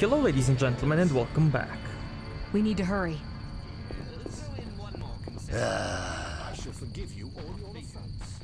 Hello ladies and gentlemen and welcome back. We need to hurry. I shall forgive you all your offense.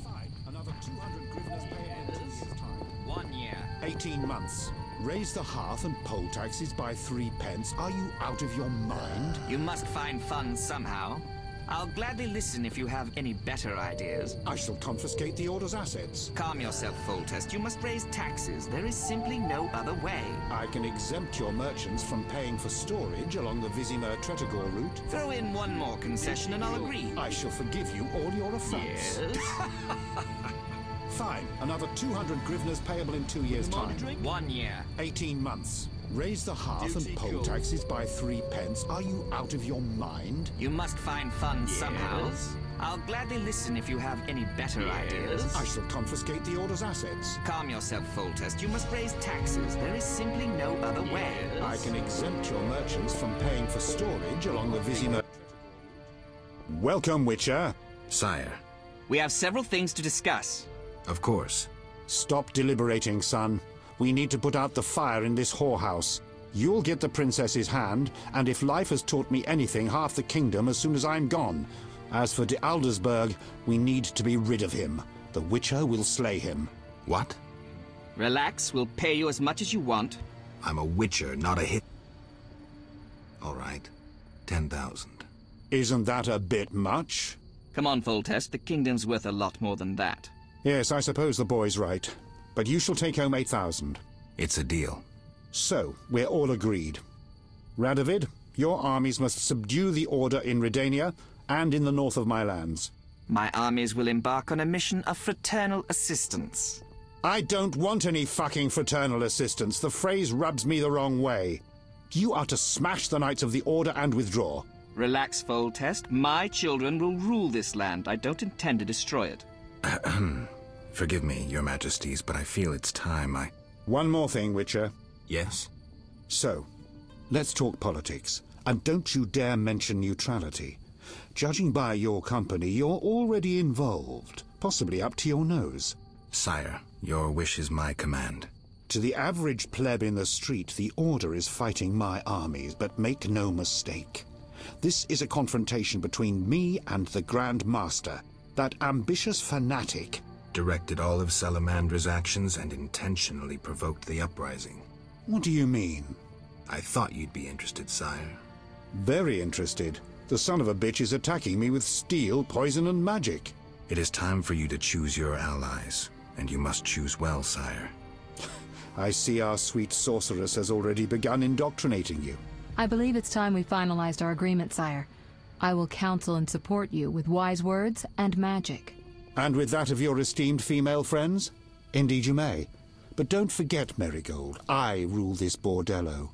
Fine. Another 200 grivnas payable in 2 years' time. 1 year. 18 months. Raise the hearth and poll taxes by 3 pence. Are you out of your mind? You must find funds somehow. I'll gladly listen if you have any better ideas. I shall confiscate the Order's assets. Calm yourself, Foltest. You must raise taxes. There is simply no other way. I can exempt your merchants from paying for storage along the Vizima-Tretogor route. Throw in one more concession and I'll agree. I shall forgive you all your offense. Yes? Fine. Another 200 grivnas payable in 2 years' time. 1 year. 18 months. Raise the hearth and poll taxes by 3 pence. Are you out of your mind? You must find funds somehow. I'll gladly listen if you have any better ideas. I shall confiscate the Order's assets. Calm yourself, Foltest. You must raise taxes. There is simply no other way. I can exempt your merchants from paying for storage along the Vizima. Welcome, Witcher. Sire. We have several things to discuss. Of course. Stop deliberating, son. We need to put out the fire in this whorehouse. You'll get the princess's hand, and if life has taught me anything, half the kingdom as soon as I'm gone. As for de Aldersberg, we need to be rid of him. The Witcher will slay him. What? Relax, we'll pay you as much as you want. I'm a witcher, not a hit. All right. 10,000. Isn't that a bit much? Come on, Foltest. The kingdom's worth a lot more than that. Yes, I suppose the boy's right. But you shall take home 8,000. It's a deal. So, we're all agreed. Radovid, your armies must subdue the Order in Redania and in the north of my lands. My armies will embark on a mission of fraternal assistance. I don't want any fucking fraternal assistance. The phrase rubs me the wrong way. You are to smash the Knights of the Order and withdraw. Relax, Foltest. My children will rule this land. I don't intend to destroy it. Forgive me, your majesties, but I feel it's time I... One more thing, Witcher. Yes? So, let's talk politics. And don't you dare mention neutrality. Judging by your company, you're already involved, possibly up to your nose. Sire, your wish is my command. To the average pleb in the street, the Order is fighting my armies, but make no mistake. This is a confrontation between me and the Grand Master, that ambitious fanatic. Directed all of Salamandra's actions and intentionally provoked the uprising. What do you mean? I thought you'd be interested, sire. Very interested. The son of a bitch is attacking me with steel, poison, and magic. It is time for you to choose your allies, and you must choose well, sire. I see our sweet sorceress has already begun indoctrinating you. I believe it's time we finalized our agreement, sire. I will counsel and support you with wise words and magic. And with that of your esteemed female friends? Indeed you may. But don't forget, Marigold, I rule this bordello.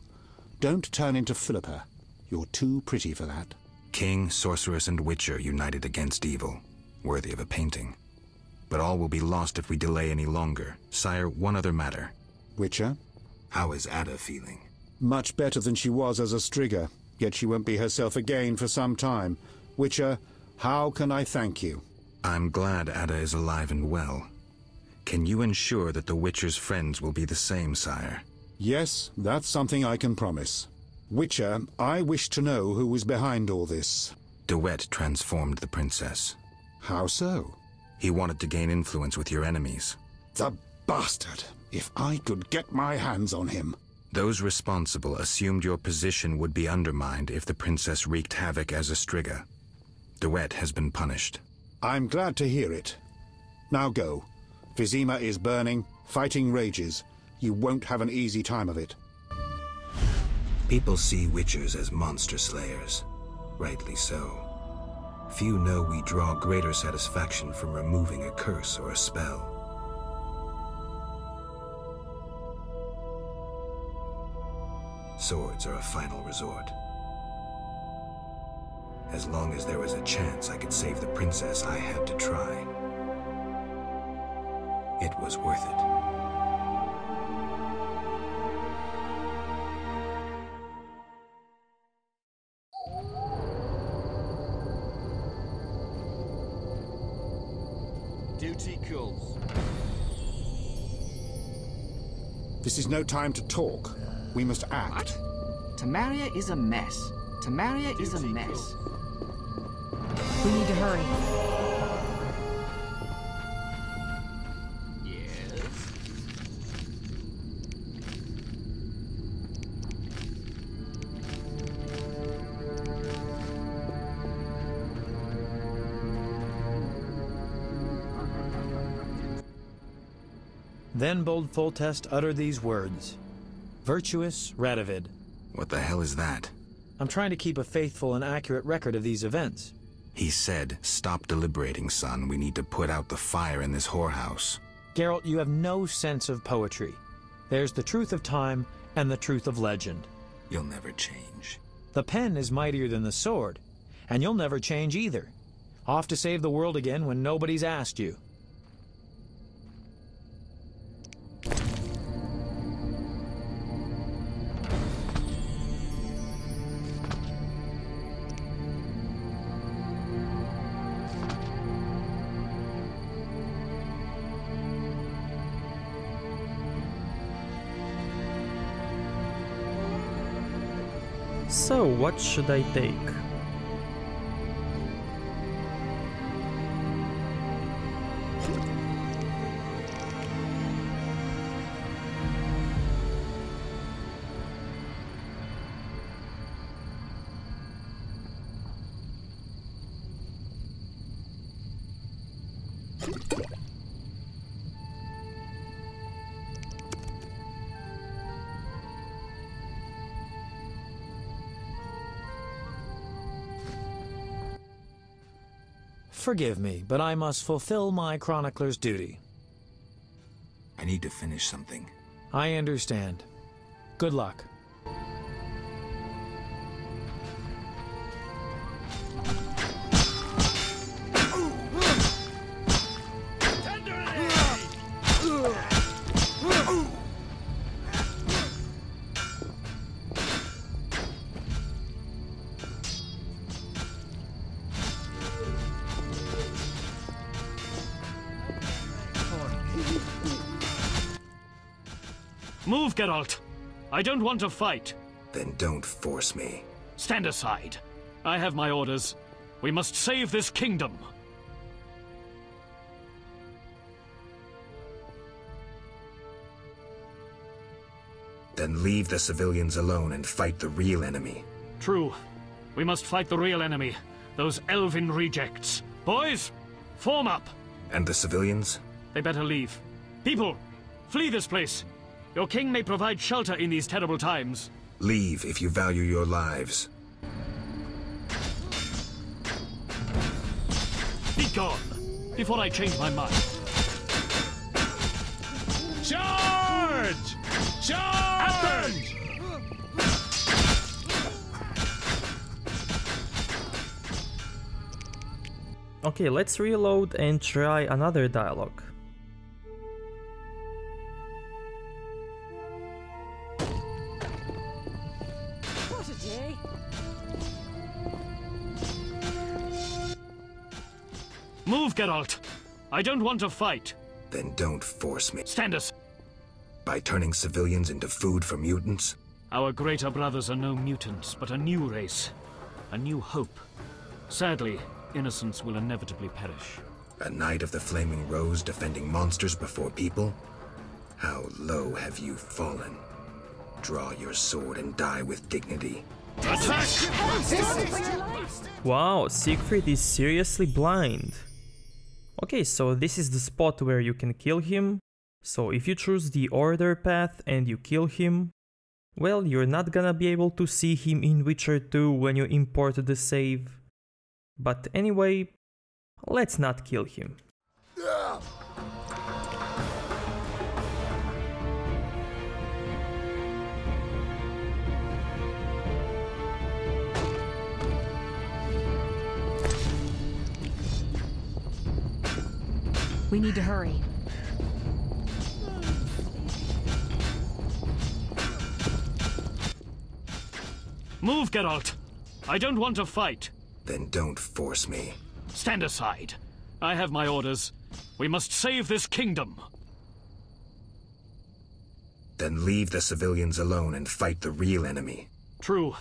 Don't turn into Philippa. You're too pretty for that. King, sorceress, and witcher united against evil. Worthy of a painting. But all will be lost if we delay any longer. Sire, one other matter. Witcher? How is Ada feeling? Much better than she was as a Strigger, yet she won't be herself again for some time. Witcher, how can I thank you? I'm glad Ada is alive and well. Can you ensure that the Witcher's friends will be the same, sire? Yes, that's something I can promise. Witcher, I wish to know who was behind all this. De Wet transformed the princess. How so? He wanted to gain influence with your enemies. The bastard! If I could get my hands on him. Those responsible assumed your position would be undermined if the princess wreaked havoc as a Striga. De Wet has been punished. I'm glad to hear it. Now go. Vizima is burning, fighting rages. You won't have an easy time of it. People see witchers as monster slayers. Rightly so. Few know we draw greater satisfaction from removing a curse or a spell. Swords are a final resort. As long as there was a chance I could save the princess, I had to try. It was worth it. Duty calls. This is no time to talk. We must act. What? Tamaria is a mess. Tamaria is a mess. We need to hurry. Yes? Then bold Foltest uttered these words. Virtuous Radovid. What the hell is that? I'm trying to keep a faithful and accurate record of these events. He said, "Stop deliberating, son. We need to put out the fire in this whorehouse." Geralt, you have no sense of poetry. There's the truth of time and the truth of legend. You'll never change. The pen is mightier than the sword, and you'll never change either. Off to save the world again when nobody's asked you. So, what should I take? Forgive me, but I must fulfill my chronicler's duty. I need to finish something. I understand. Good luck. Move, Geralt! I don't want to fight. Then don't force me. Stand aside. I have my orders. We must save this kingdom. Then leave the civilians alone and fight the real enemy. True. We must fight the real enemy. Those elven rejects. Boys, form up. And the civilians? They better leave. People, flee this place. Your king may provide shelter in these terrible times. Leave if you value your lives. Be gone, before I change my mind. Charge! Charge! Okay, let's reload and try another dialogue. What a day! Move, Geralt! I don't want to fight. Then don't force me. Stand aside. By turning civilians into food for mutants? Our greater brothers are no mutants, but a new race. A new hope. Sadly, innocents will inevitably perish. A Knight of the Flaming Rose defending monsters before people? How low have you fallen? Draw your sword and die with dignity. Attack! Wow, Siegfried is seriously blind. Okay, so this is the spot where you can kill him. So if you choose the order path and you kill him, well, you're not gonna be able to see him in Witcher 2 when you import the save. But anyway, let's not kill him. We need to hurry. Move, Geralt! I don't want to fight. Then don't force me. Stand aside. I have my orders. We must save this kingdom. Then leave the civilians alone and fight the real enemy. True.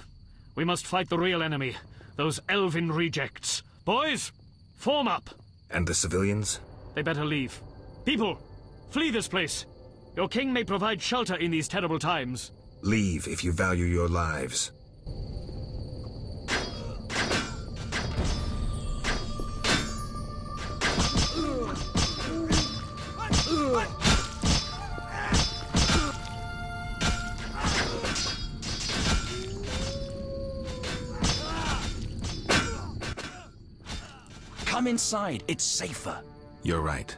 We must fight the real enemy. Those elven rejects. Boys, form up. And the civilians? They better leave. People, flee this place. Your king may provide shelter in these terrible times. Leave if you value your lives. Come inside, it's safer. You're right.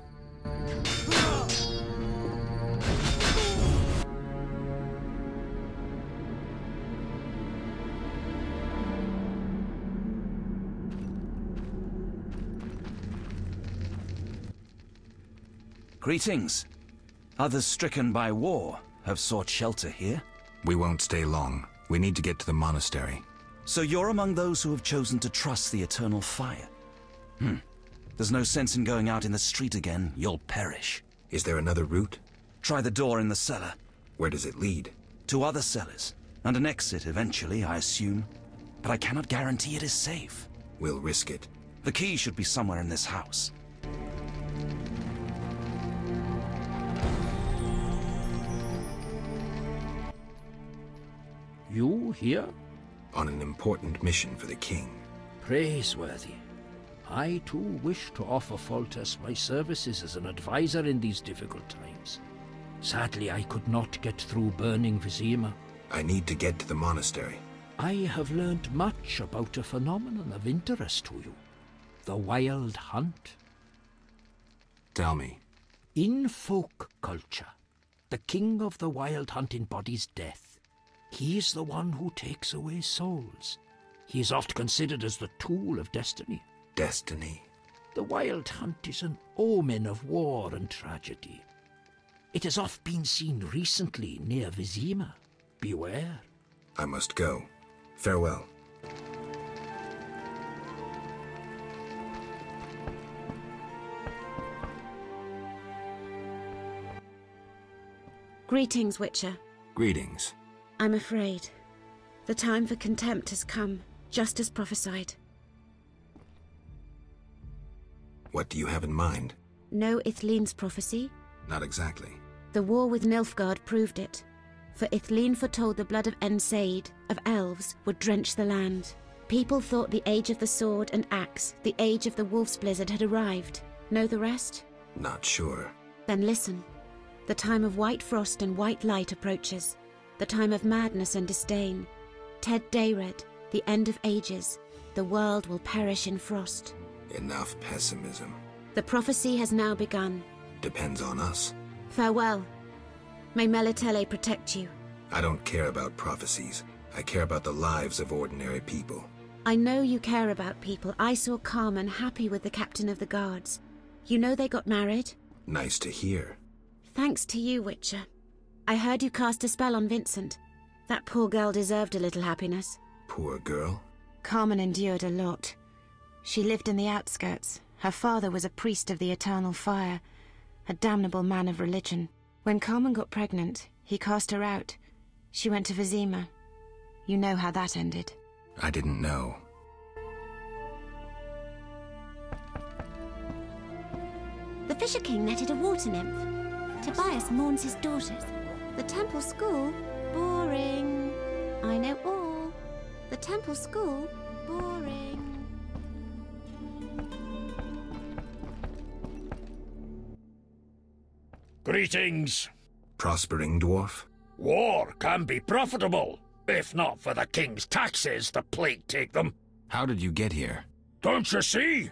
Greetings. Others stricken by war have sought shelter here. We won't stay long. We need to get to the monastery. So you're among those who have chosen to trust the eternal fire? There's no sense in going out in the street again. You'll perish. Is there another route? Try the door in the cellar. Where does it lead? To other cellars. And an exit eventually, I assume. But I cannot guarantee it is safe. We'll risk it. The key should be somewhere in this house. You here? On an important mission for the king. Praiseworthy. I too wish to offer Foltest my services as an advisor in these difficult times. Sadly, I could not get through burning Vizima. I need to get to the monastery. I have learned much about a phenomenon of interest to you. The Wild Hunt. Tell me. In folk culture, the king of the Wild Hunt embodies death. He is the one who takes away souls. He is oft considered as the tool of destiny. Destiny. The Wild Hunt is an omen of war and tragedy. It has oft been seen recently near Vizima. Beware. I must go. Farewell. Greetings, Witcher. Greetings. I'm afraid. The time for contempt has come, just as prophesied. What do you have in mind? Know Ithlinne's prophecy? Not exactly. The war with Nilfgaard proved it. For Ithlinne foretold the blood of Ensaid, of elves, would drench the land. People thought the age of the sword and axe, the age of the wolf's blizzard had arrived. Know the rest? Not sure. Then listen. The time of white frost and white light approaches. The time of madness and disdain. Ted Dayred, the end of ages. The world will perish in frost. Enough pessimism. The prophecy has now begun. Depends on us. Farewell. May Melitele protect you. I don't care about prophecies. I care about the lives of ordinary people. I know you care about people. I saw Carmen happy with the captain of the guards. You know they got married? Nice to hear. Thanks to you, Witcher. I heard you cast a spell on Vincent. That poor girl deserved a little happiness. Poor girl? Carmen endured a lot. She lived in the outskirts. Her father was a priest of the eternal fire, a damnable man of religion. When Carmen got pregnant, he cast her out. She went to Vizima. You know how that ended. I didn't know. The Fisher King netted a water nymph. Tobias mourns his daughters. The temple school? Boring. I know all. The temple school? Boring. Greetings. Prospering dwarf? War can be profitable. If not for the king's taxes, the plague take them. How did you get here? Don't you see?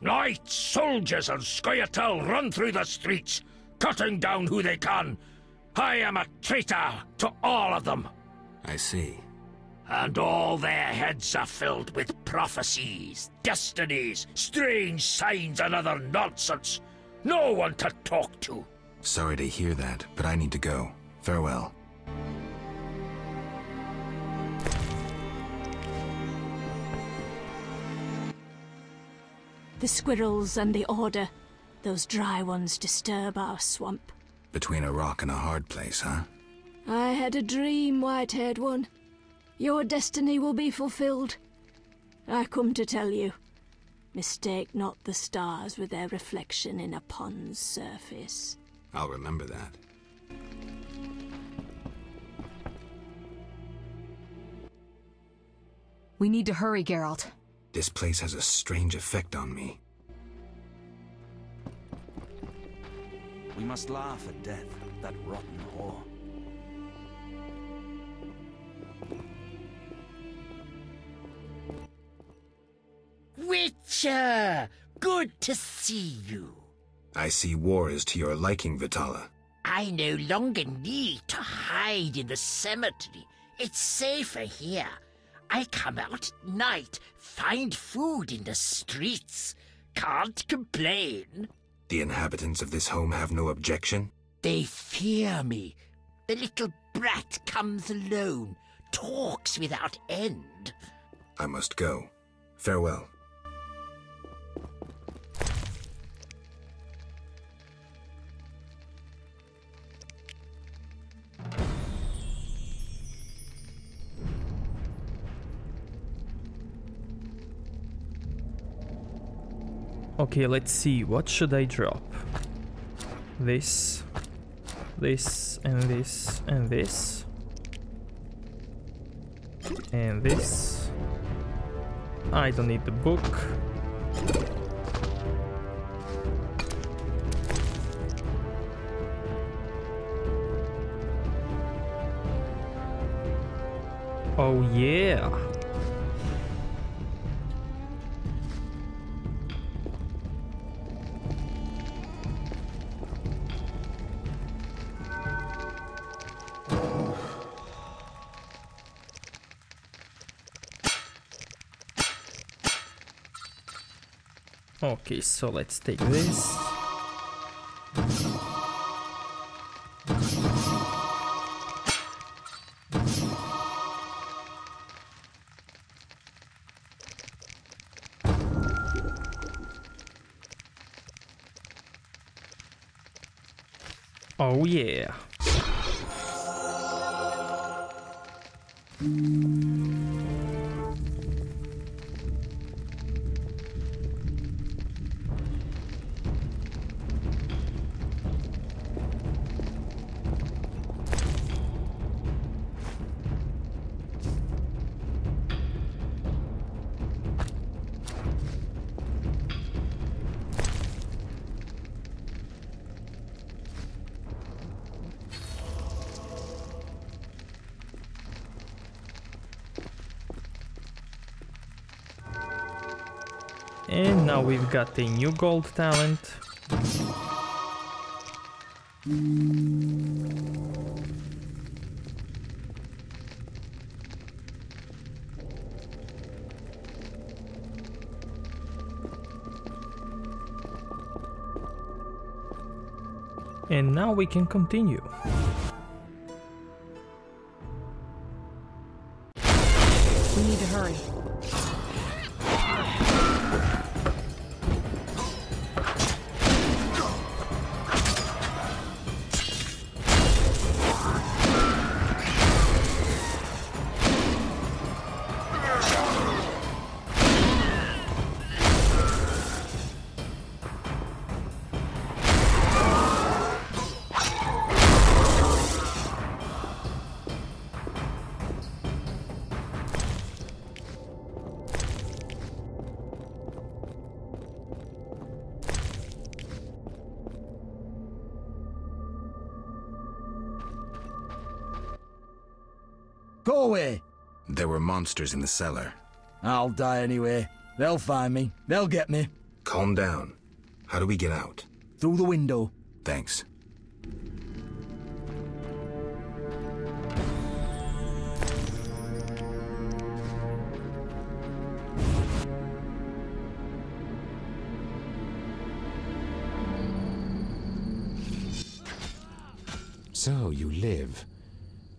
Knights, soldiers, and Scoia'tael run through the streets, cutting down who they can. I am a traitor to all of them. I see. And all their heads are filled with prophecies, destinies, strange signs, and other nonsense. No one to talk to. Sorry to hear that, but I need to go. Farewell. The squirrels and the order. Those dry ones disturb our swamp. Between a rock and a hard place, huh? I had a dream, white-haired one. Your destiny will be fulfilled. I come to tell you, mistake not the stars with their reflection in a pond's surface. I'll remember that. We need to hurry, Geralt. This place has a strange effect on me. We must laugh at death, that rotten whore. Witcher! Good to see you. I see war is to your liking, Vitala. I no longer need to hide in the cemetery. It's safer here. I come out at night, find food in the streets. Can't complain. The inhabitants of this home have no objection? They fear me. The little brat comes alone, talks without end. I must go. Farewell. Okay, let's see, what should I drop? This, this, and this, and this. And this. I don't need the book. Oh yeah! Okay, so let's take this. Oh yeah. And now we've got a new gold talent. And now we can continue. We need to hurry. Go away! There were monsters in the cellar. I'll die anyway. They'll find me. They'll get me. Calm down. How do we get out? Through the window. Thanks. So you live.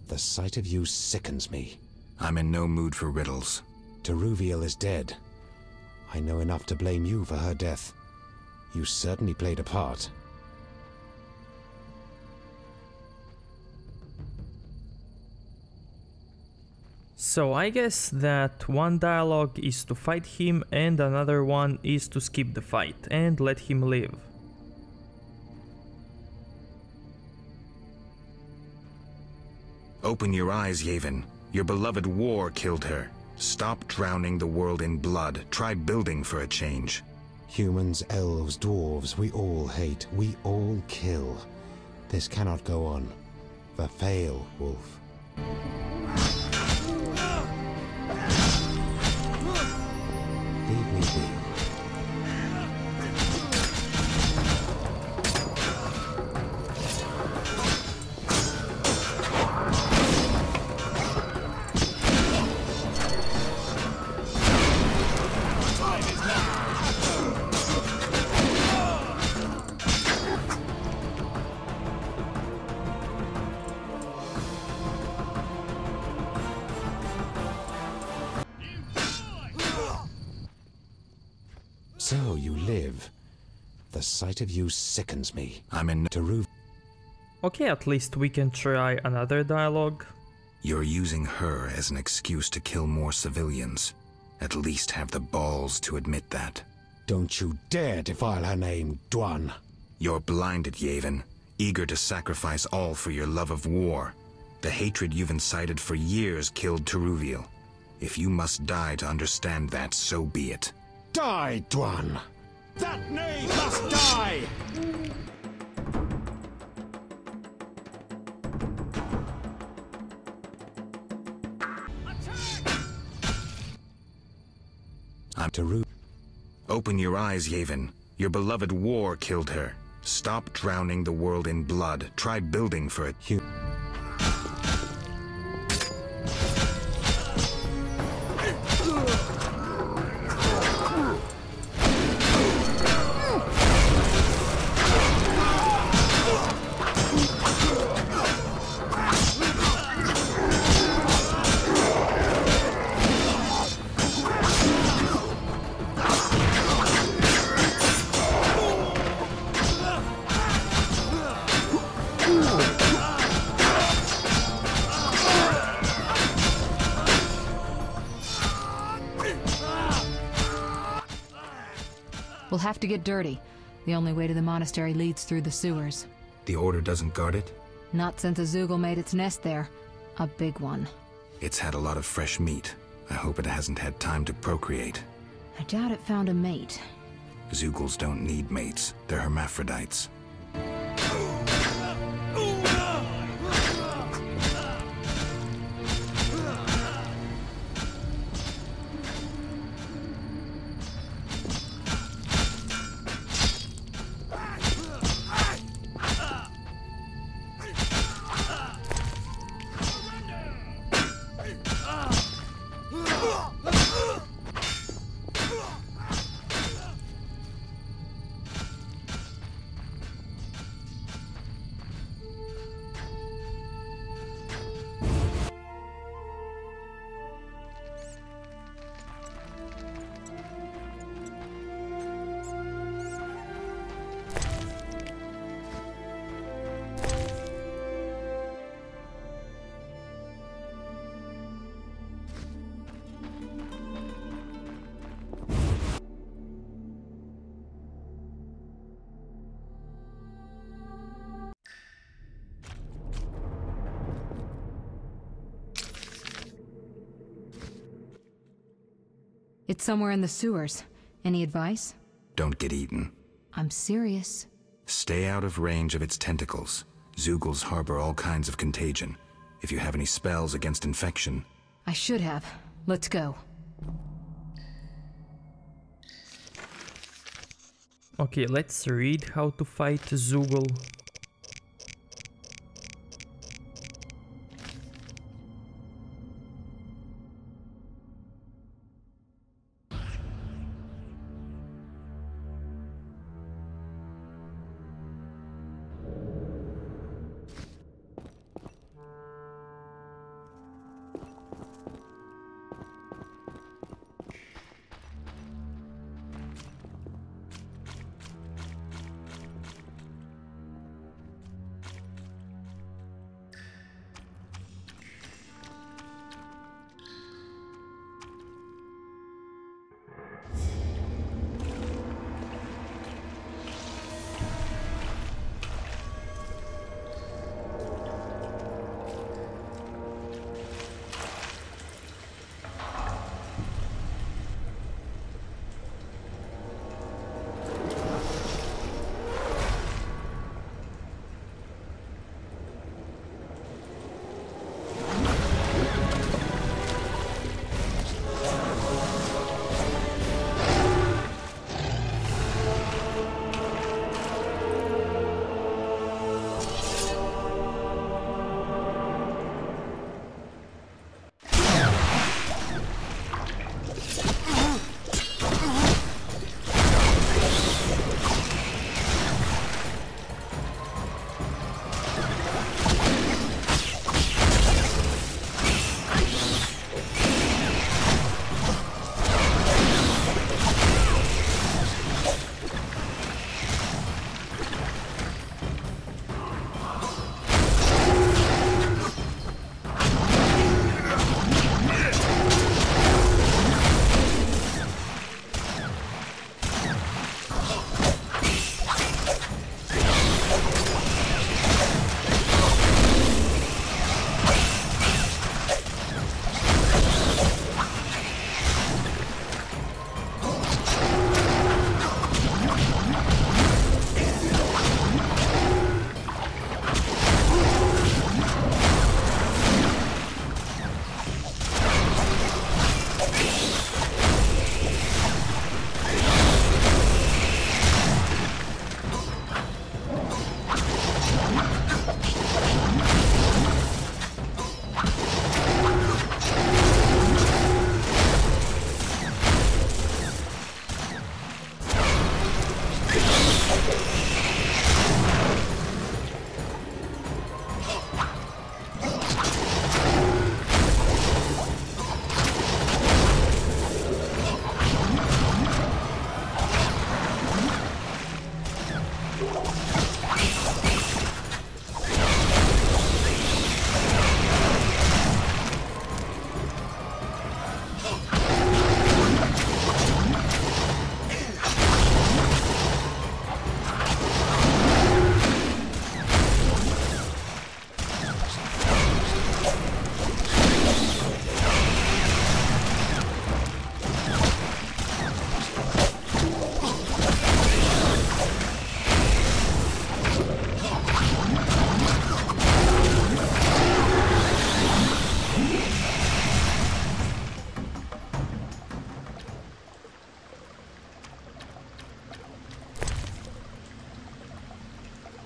The sight of you sickens me. I'm in no mood for riddles. Teruviel is dead. I know enough to blame you for her death. You certainly played a part. So I guess that one dialogue is to fight him and another one is to skip the fight and let him live. Open your eyes, Yavin. Your beloved war killed her. Stop drowning the world in blood. Try building for a change. Humans, elves, dwarves, we all hate, we all kill. This cannot go on. Vfxone, wolf. Leave me be. So you live. The sight of you sickens me. I'm in Taruv. Okay, at least we can try another dialogue. You're using her as an excuse to kill more civilians. At least have the balls to admit that. Don't you dare defile her name, Dwan. You're blinded, Yavin. Eager to sacrifice all for your love of war. The hatred you've incited for years killed Taruviel. If you must die to understand that, so be it. Die, Dwan! That knave must die! I'm Taru. Open your eyes, Yavin. Your beloved war killed her. Stop drowning the world in blood. Try building for it. We'll have to get dirty. The only way to the monastery leads through the sewers. The Order doesn't guard it? Not since a Zoogle made its nest there. A big one. It's had a lot of fresh meat. I hope it hasn't had time to procreate. I doubt it found a mate. Zoogles don't need mates. They're hermaphrodites. It's somewhere in the sewers. Any advice? Don't get eaten. I'm serious. Stay out of range of its tentacles. Zoogles harbor all kinds of contagion. If you have any spells against infection... I should have. Let's go. Okay, let's read how to fight Zoogle.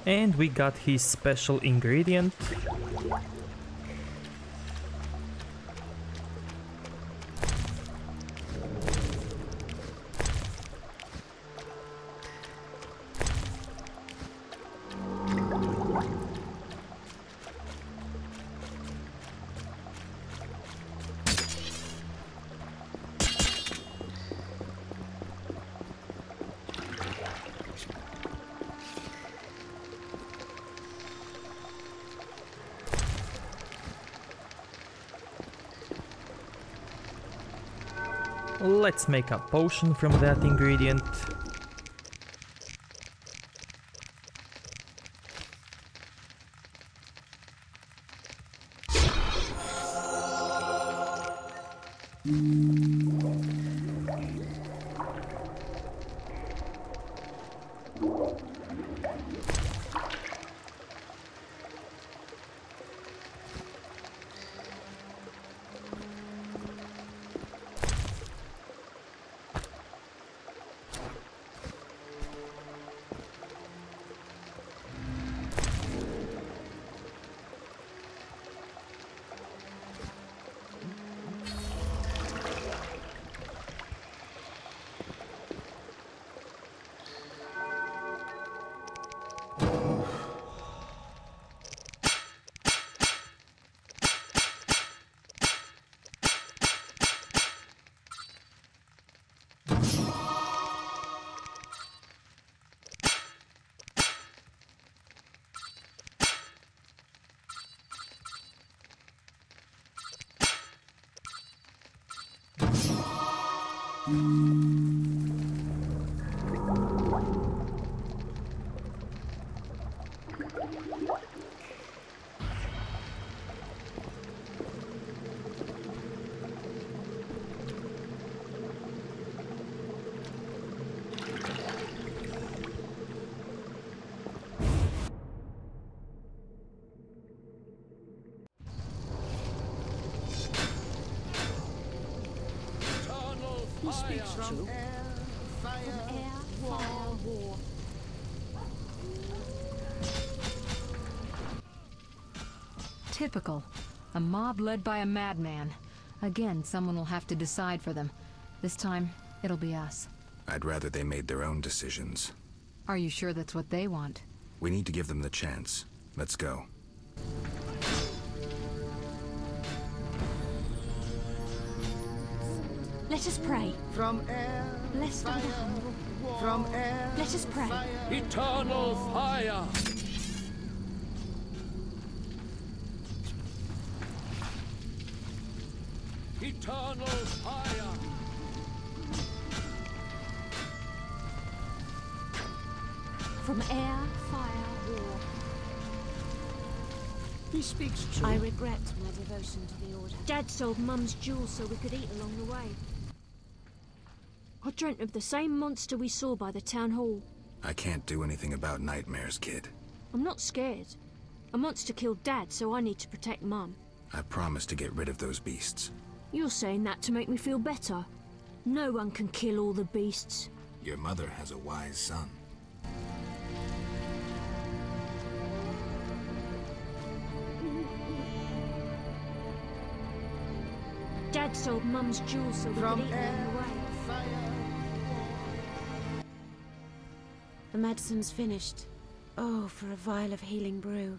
And we got his special ingredient. Let's make a potion from that ingredient. Who speaks true? War. Typical. A mob led by a madman. Again, someone will have to decide for them. This time, it'll be us. I'd rather they made their own decisions. Are you sure that's what they want? We need to give them the chance. Let's go. Let us pray. From air, Blessed are the humble. from air, Let us pray. Eternal fire! Eternal fire! From air, fire, war. He speaks true. I regret my devotion to the Order. Dad sold Mum's jewels so we could eat along the way. I dreamt of the same monster we saw by the town hall. I can't do anything about nightmares, kid. I'm not scared. A monster killed Dad, so I need to protect Mum. I promised to get rid of those beasts. You're saying that to make me feel better. No one can kill all the beasts. Your mother has a wise son. Dad sold Mum's jewels so we could eat along the way. The medicine's finished. Oh, for a vial of healing brew.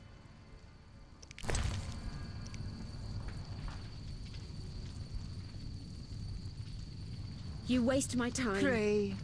You waste my time. pray.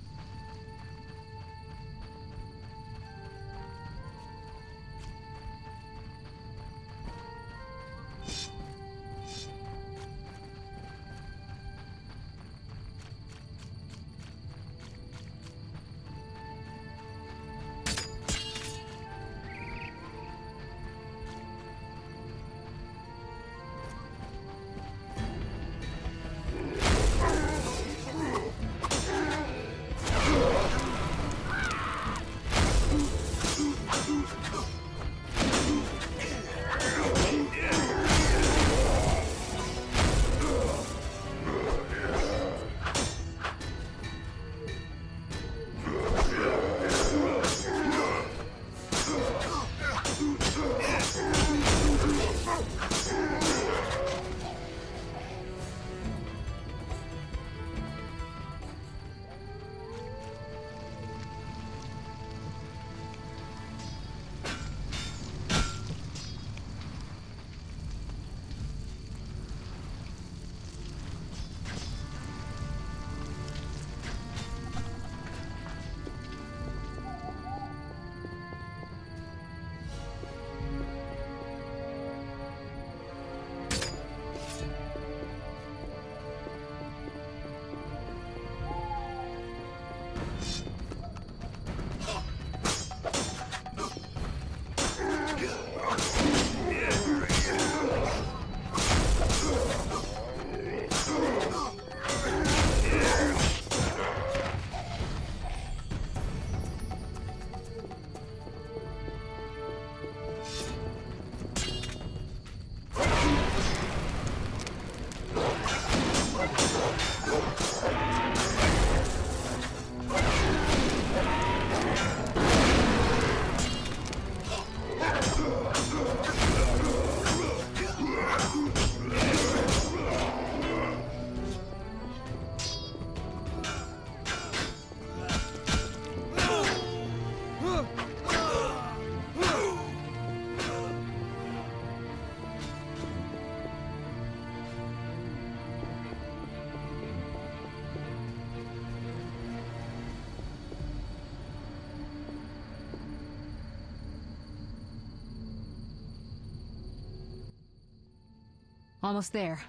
Almost there.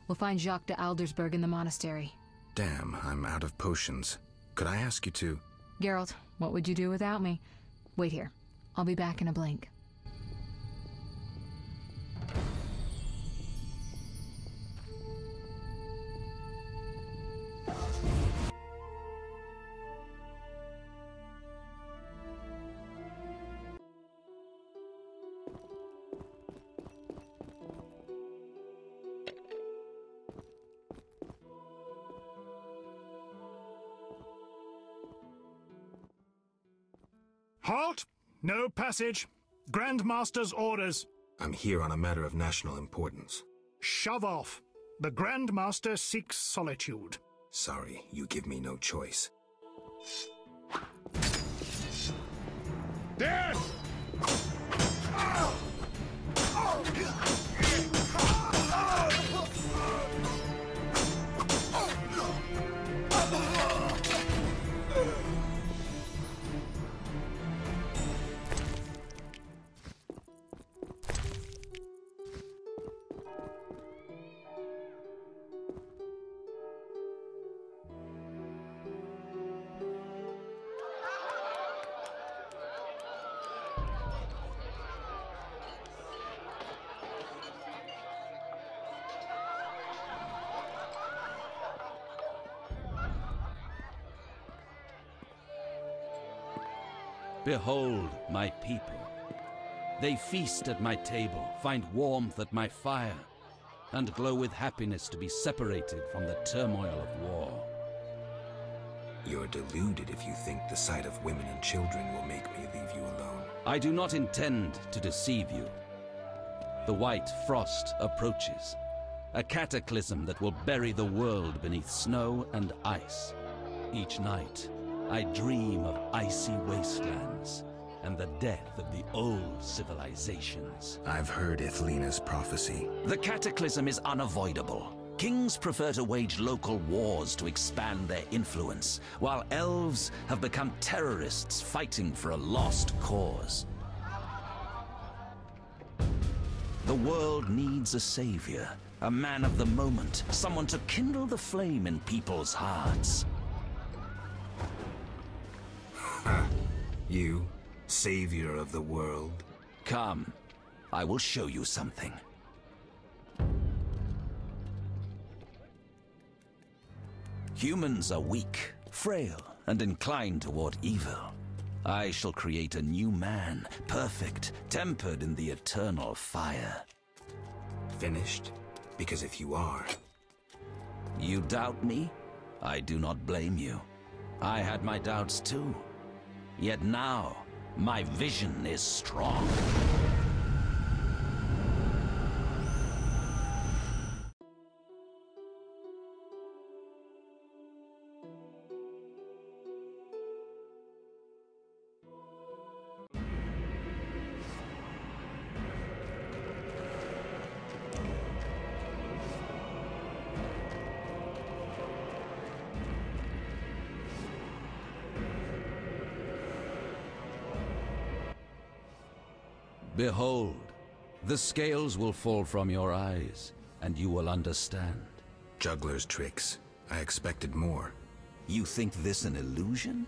We'll find Jacques de Aldersberg in the monastery. Damn, I'm out of potions. Could I ask you to... Geralt, what would you do without me? Wait here. I'll be back in a blink. Halt! No passage. Grandmaster's orders. I'm here on a matter of national importance. Shove off. The Grandmaster seeks solitude. Sorry, you give me no choice. There! Behold my people. They feast at my table, find warmth at my fire, and glow with happiness to be separated from the turmoil of war. You're deluded if you think the sight of women and children will make me leave you alone. I do not intend to deceive you. The white frost approaches, a cataclysm that will bury the world beneath snow and ice. Each night, I dream of icy wastelands and the death of the old civilizations. I've heard Ithlina's prophecy. The cataclysm is unavoidable. Kings prefer to wage local wars to expand their influence, while elves have become terrorists fighting for a lost cause. The world needs a savior, a man of the moment, someone to kindle the flame in people's hearts. You, savior of the world? Come, I will show you something. Humans are weak, frail, and inclined toward evil. I shall create a new man, perfect, tempered in the eternal fire. Finished? Because if you are... You doubt me? I do not blame you. I had my doubts too. Yet now, my vision is strong. Behold, the scales will fall from your eyes, and you will understand. Juggler's tricks. I expected more. You think this an illusion?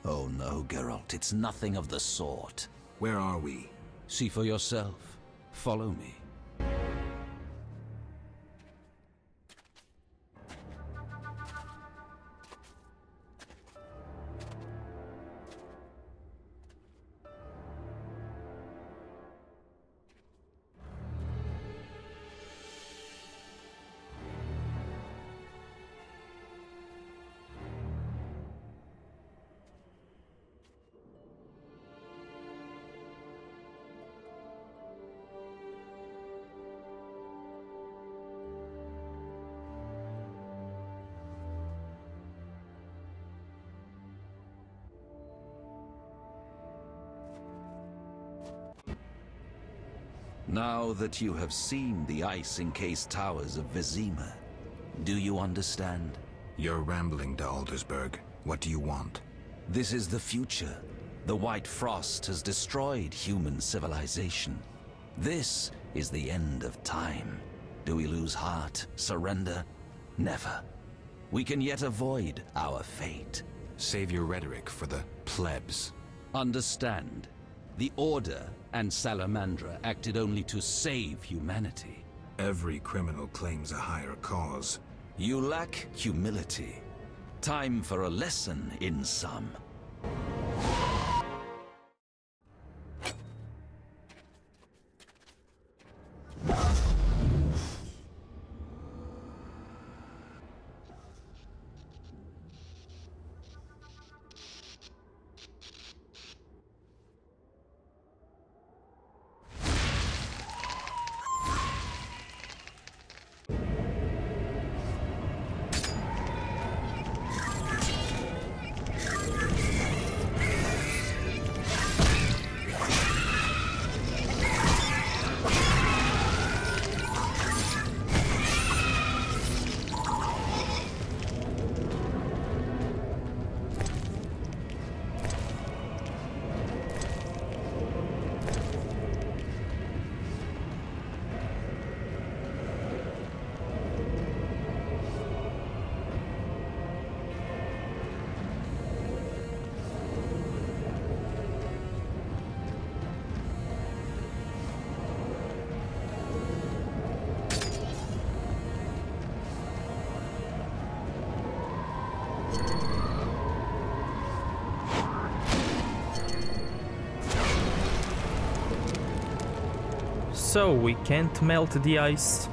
Oh no, Geralt, it's nothing of the sort. Where are we? See for yourself. Follow me. Now that you have seen the ice-encased towers of Vizima, do you understand? You're rambling to Aldersberg. What do you want? This is the future. The White Frost has destroyed human civilization. This is the end of time. Do we lose heart, surrender? Never. We can yet avoid our fate. Save your rhetoric for the plebs. Understand, the Order and Salamandra acted only to save humanity. Every criminal claims a higher cause. You lack humility. Time for a lesson in some. So we can't melt the ice.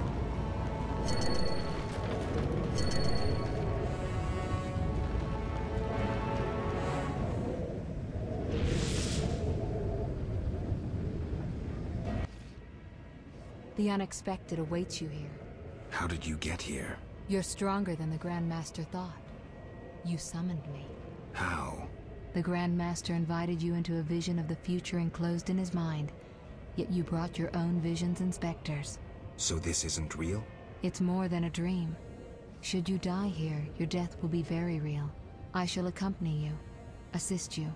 The unexpected awaits you here. How did you get here? You're stronger than the Grandmaster thought. You summoned me. How? The Grandmaster invited you into a vision of the future enclosed in his mind, yet you brought your own visions and specters. So this isn't real? It's more than a dream. Should you die here, your death will be very real. I shall accompany you, assist you.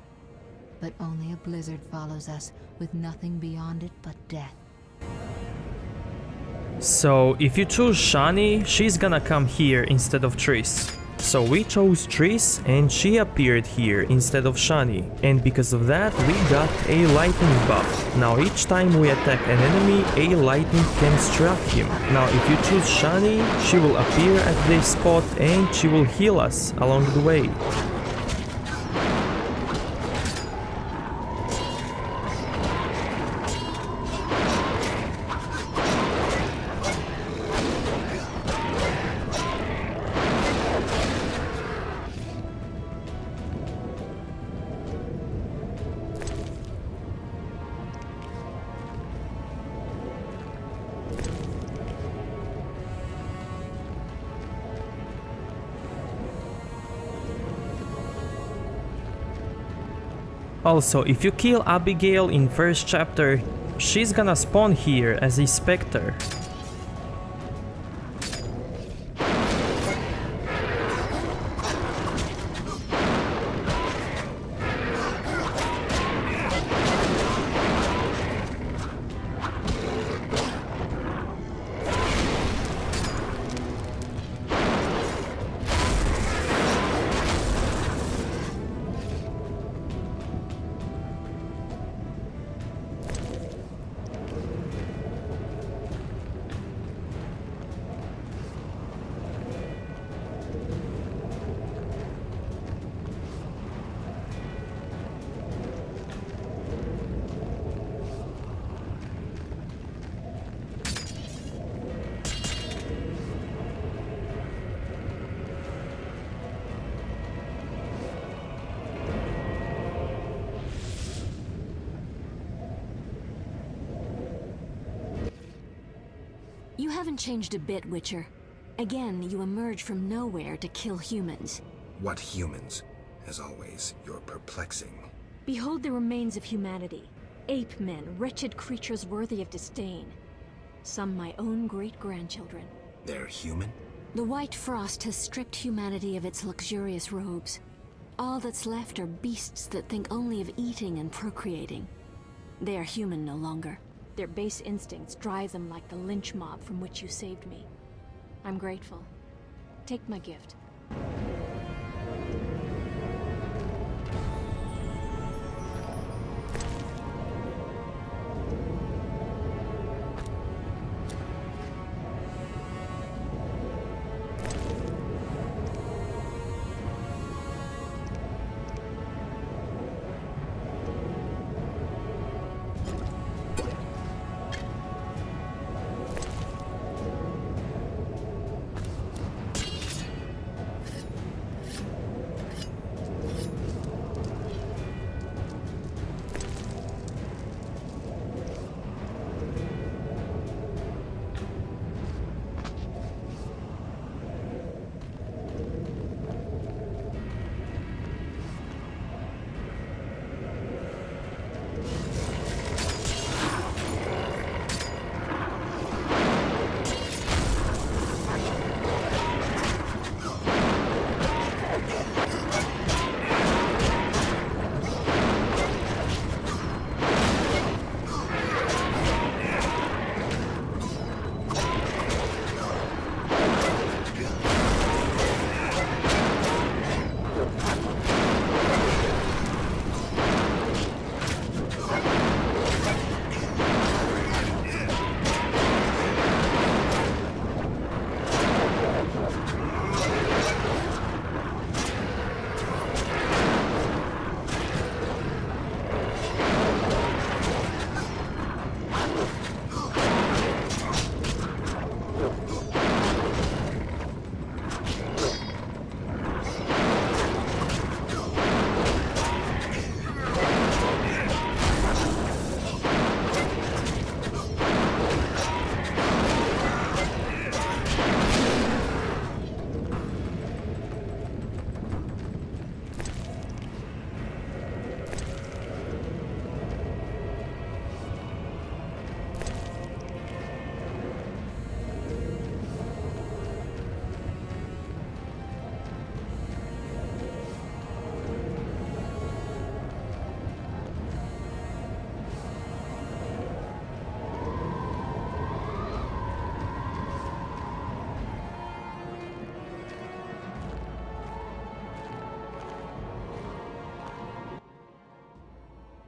But only a blizzard follows us, with nothing beyond it but death. So if you choose Shani, she's gonna come here instead of Triss. So we chose Triss and she appeared here instead of Shani, and because of that we got a lightning buff. Now each time we attack an enemy, a lightning can strike him. Now if you choose Shani, she will appear at this spot and she will heal us along the way. Also, if you kill Abigail in first chapter, she's gonna spawn here as a specter. You haven't changed a bit, Witcher. Again, you emerge from nowhere to kill humans. What humans? As always, you're perplexing. Behold the remains of humanity. Ape men, wretched creatures worthy of disdain. Some my own great-grandchildren. They're human? The white frost has stripped humanity of its luxurious robes. All that's left are beasts that think only of eating and procreating. They are human no longer. Their base instincts drive them like the lynch mob from which you saved me. I'm grateful. Take my gift.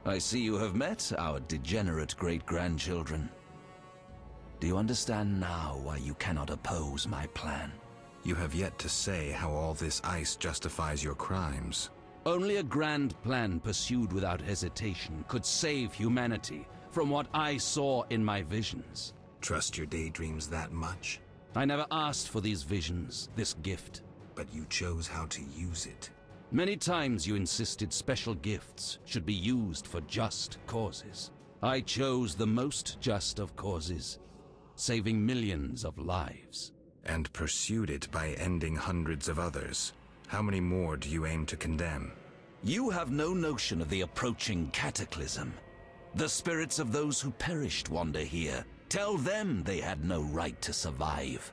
I see you have met our degenerate great-grandchildren. Do you understand now why you cannot oppose my plan? You have yet to say how all this ice justifies your crimes. Only a grand plan pursued without hesitation could save humanity from what I saw in my visions. Trust your daydreams that much? I never asked for these visions, this gift. But you chose how to use it. Many times you insisted special gifts should be used for just causes. I chose the most just of causes, saving millions of lives. And pursued it by ending hundreds of others. How many more do you aim to condemn? You have no notion of the approaching cataclysm. The spirits of those who perished wander here. Tell them they had no right to survive.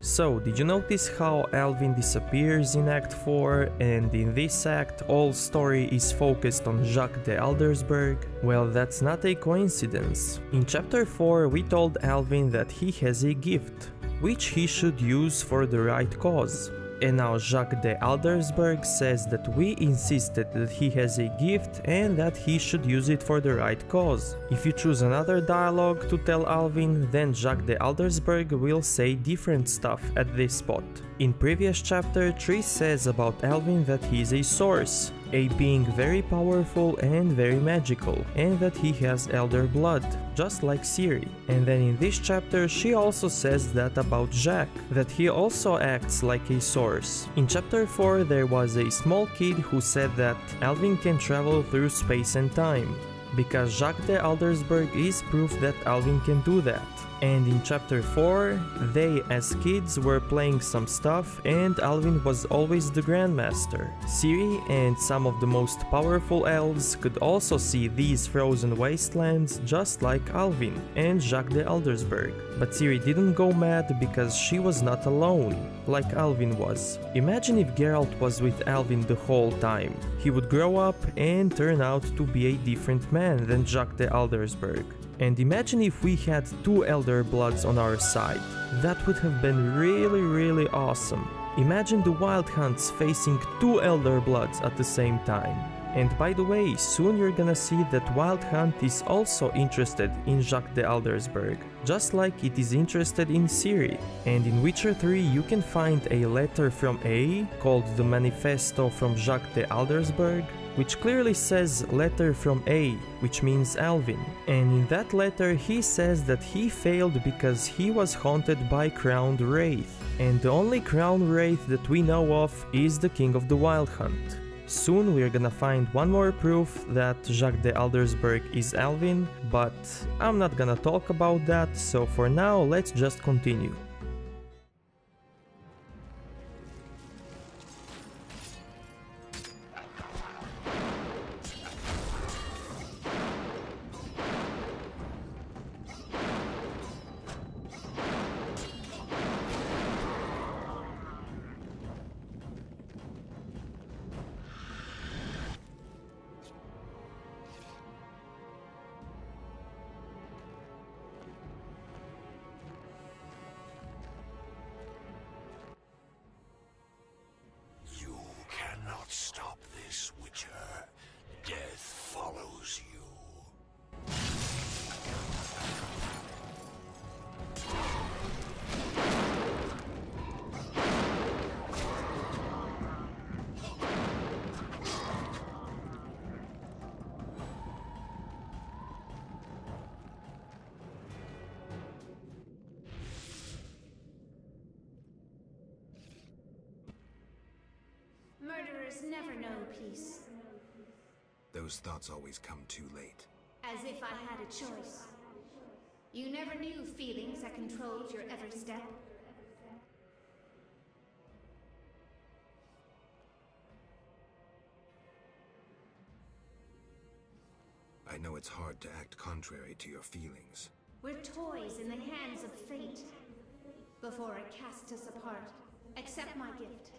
So, did you notice how Alvin disappears in Act 4, and in this act all story is focused on Jacques de Aldersberg? Well, that's not a coincidence. In Chapter 4 we told Alvin that he has a gift, which he should use for the right cause. And now Jacques de Aldersberg says that we insisted that he has a gift and that he should use it for the right cause. If you choose another dialogue to tell Alvin, then Jacques de Aldersberg will say different stuff at this spot. In previous chapter, Triss says about Alvin that he is a source, a being very powerful and very magical, and that he has elder blood, just like Ciri. And then in this chapter she also says that about Jacques, that he also acts like a source. In chapter 4 there was a small kid who said that Alvin can travel through space and time. because Jacques de Aldersberg is proof that Alvin can do that. And in chapter 4, they as kids were playing some stuff and Alvin was always the Grandmaster. Ciri and some of the most powerful elves could also see these frozen wastelands just like Alvin and Jacques de Aldersberg. But Ciri didn't go mad because she was not alone, like Alvin was. Imagine if Geralt was with Alvin the whole time. He would grow up and turn out to be a different man than Jacques de Aldersberg. And imagine if we had 2 Elder Bloods on our side. That would have been really awesome. Imagine the Wild Hunts facing 2 Elder Bloods at the same time. And by the way, soon you're gonna see that Wild Hunt is also interested in Jacques de Aldersberg, just like it is interested in Ciri. And in Witcher 3 you can find a letter from A, called the Manifesto from Jacques de Aldersberg, which clearly says letter from A, which means Alvin. And in that letter he says that he failed because he was haunted by Crowned Wraith. And the only Crowned Wraith that we know of is the King of the Wild Hunt. Soon we're gonna find one more proof that Jacques de Aldersberg is Alvin, but I'm not gonna talk about that, so for now let's just continue. Stop this, Witcher. Death follows you. Murderers never know peace. Those thoughts always come too late. As if I had a choice. You never knew feelings that controlled your every step. I know it's hard to act contrary to your feelings. We're toys in the hands of fate. Before it casts us apart, accept my gift.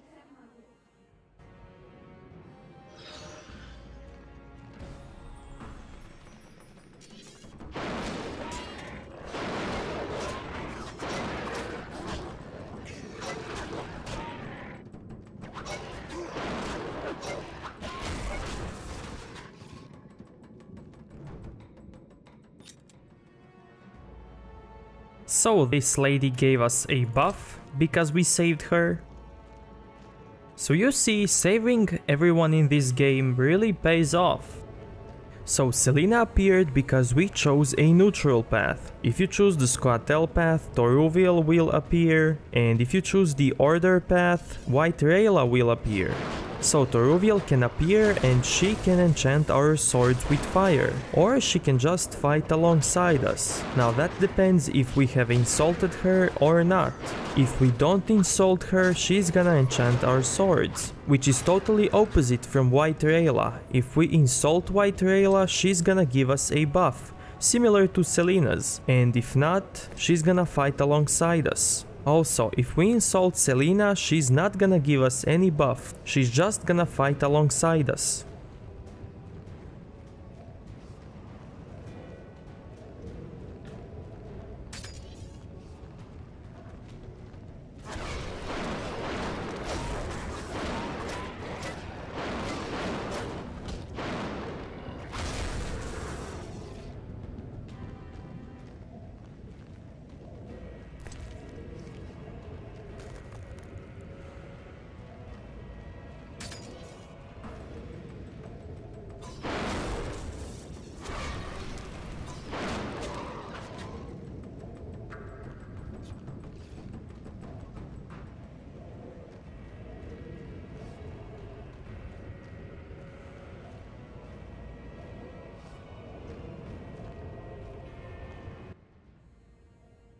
So this lady gave us a buff because we saved her. So you see, saving everyone in this game really pays off. So Selena appeared because we chose a neutral path. If you choose the Scoia'tael path, Toruviel will appear, and if you choose the Order path, White Rayla will appear. So Toruviel can appear and she can enchant our swords with fire, or she can just fight alongside us. Now that depends if we have insulted her or not. If we don't insult her, she's gonna enchant our swords, which is totally opposite from White Rayla. If we insult White Rayla, she's gonna give us a buff, similar to Selena's, and if not, she's gonna fight alongside us. Also, if we insult Selena, she's not gonna give us any buff, she's just gonna fight alongside us.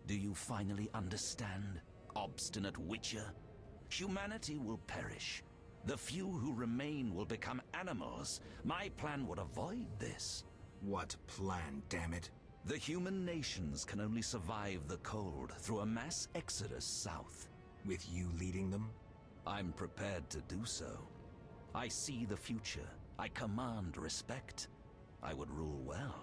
Do you finally understand, obstinate Witcher? Humanity will perish. The few who remain will become animals. My plan would avoid this. What plan, damn it? The human nations can only survive the cold through a mass exodus south. With you leading them? I'm prepared to do so. I see the future. I command respect. I would rule well.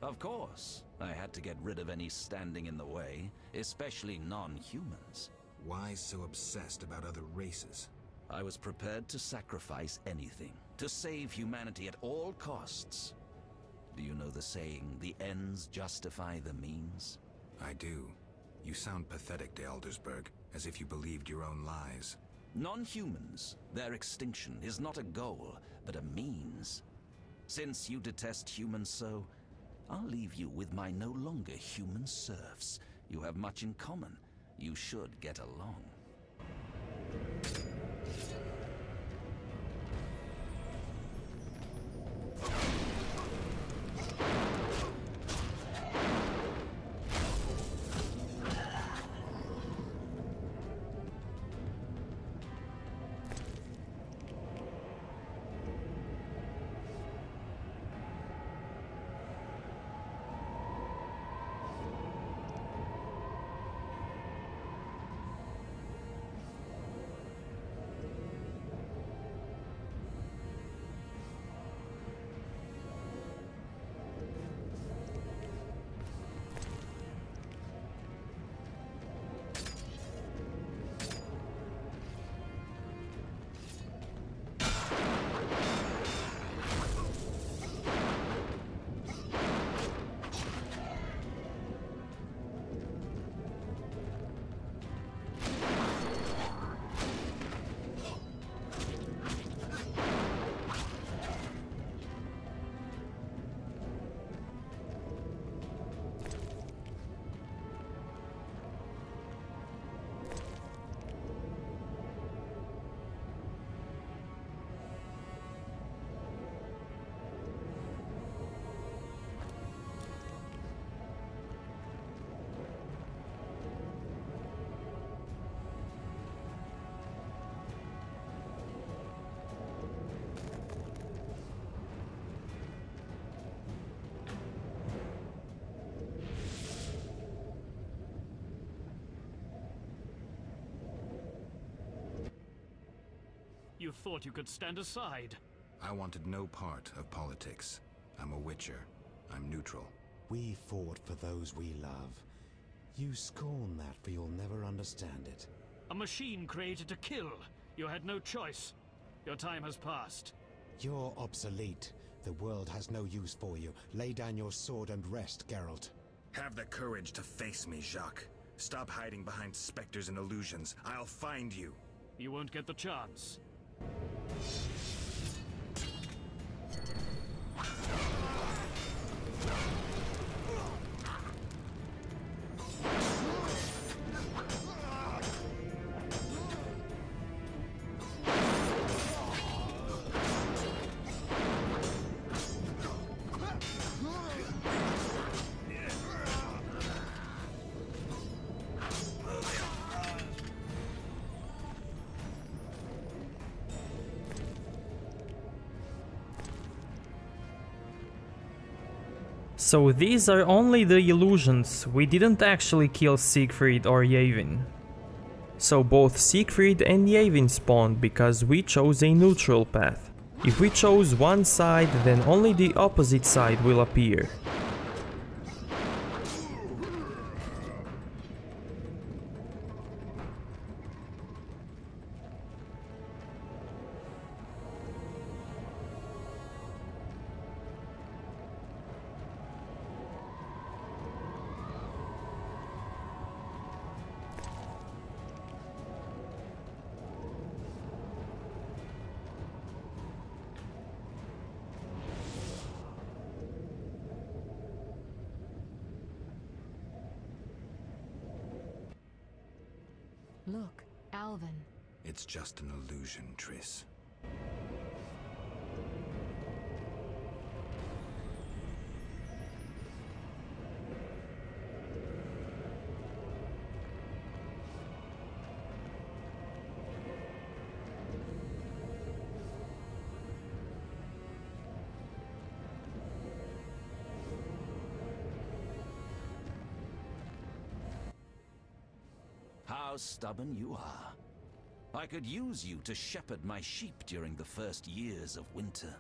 Of course, I had to get rid of any standing in the way, especially non-humans. Why so obsessed about other races? I was prepared to sacrifice anything, to save humanity at all costs. Do you know the saying, the ends justify the means? I do. You sound pathetic to Eldersburg, as if you believed your own lies. Non-humans, their extinction is not a goal, but a means. Since you detest humans so, I'll leave you with my no longer human serfs. You have much in common. You should get along. You thought you could stand aside. I wanted no part of politics. I'm a Witcher. I'm neutral. We fought for those we love. You scorn that, for you'll never understand it. A machine created to kill. You had no choice. Your time has passed. You're obsolete. The world has no use for you. Lay down your sword and rest, Geralt. Have the courage to face me, Jacques. Stop hiding behind specters and illusions. I'll find you. You won't get the chance. So these are only the illusions, we didn't actually kill Siegfried or Yavin. So both Siegfried and Yavin spawned because we chose a neutral path. If we chose one side, then only the opposite side will appear. Look, Alvin. It's just an illusion, Triss. how stubborn you are. I could use you to shepherd my sheep during the first years of winter.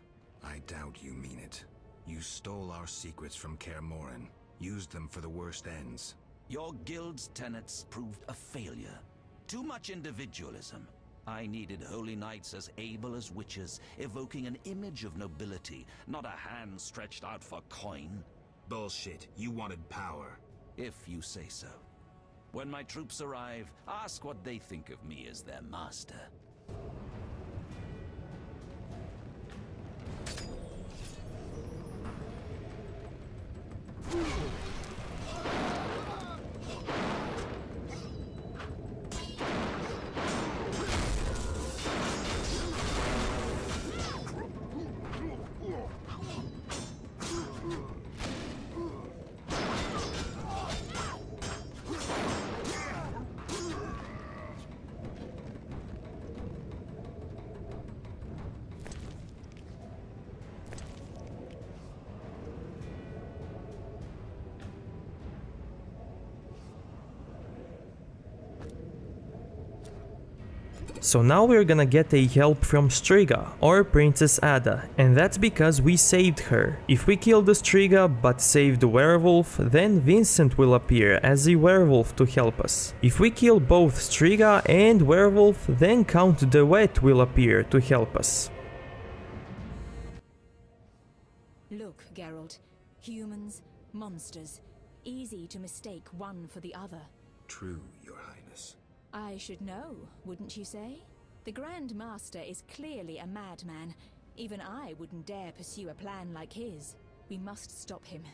I doubt you mean it. You stole our secrets from Kaer Morhen, used them for the worst ends. Your guild's tenets proved a failure. Too much individualism. I needed holy knights as able as witches, evoking an image of nobility, not a hand stretched out for coin. Bullshit. You wanted power. If you say so. When my troops arrive, ask what they think of me as their master. So now we're gonna get a help from Striga, or Princess Ada, and that's because we saved her. If we kill the Striga but save the werewolf, then Vincent will appear as a werewolf to help us. If we kill both Striga and werewolf, then Count de Wet will appear to help us. Look, Geralt. Humans, monsters. Easy to mistake one for the other. True, Your Highness. I should know, wouldn't you say? The Grand Master is clearly a madman. Even I wouldn't dare pursue a plan like his. We must stop him.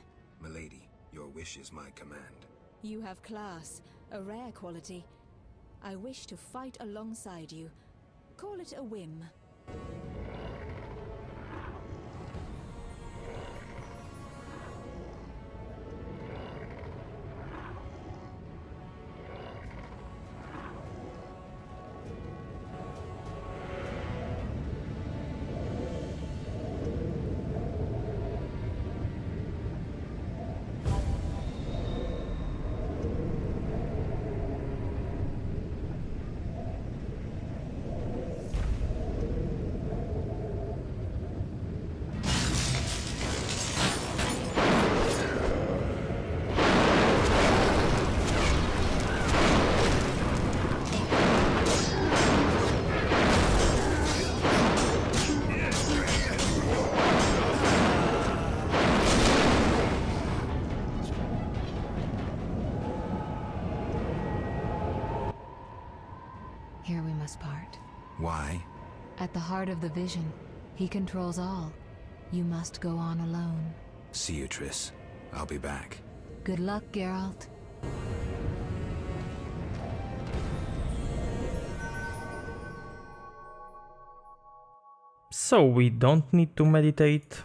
Milady, your wish is my command. You have class, a rare quality. I wish to fight alongside you. Call it a whim. Here we must part. Why? At the heart of the vision, he controls all. You must go on alone. See you, Triss. I'll be back. Good luck, Geralt. So we don't need to meditate.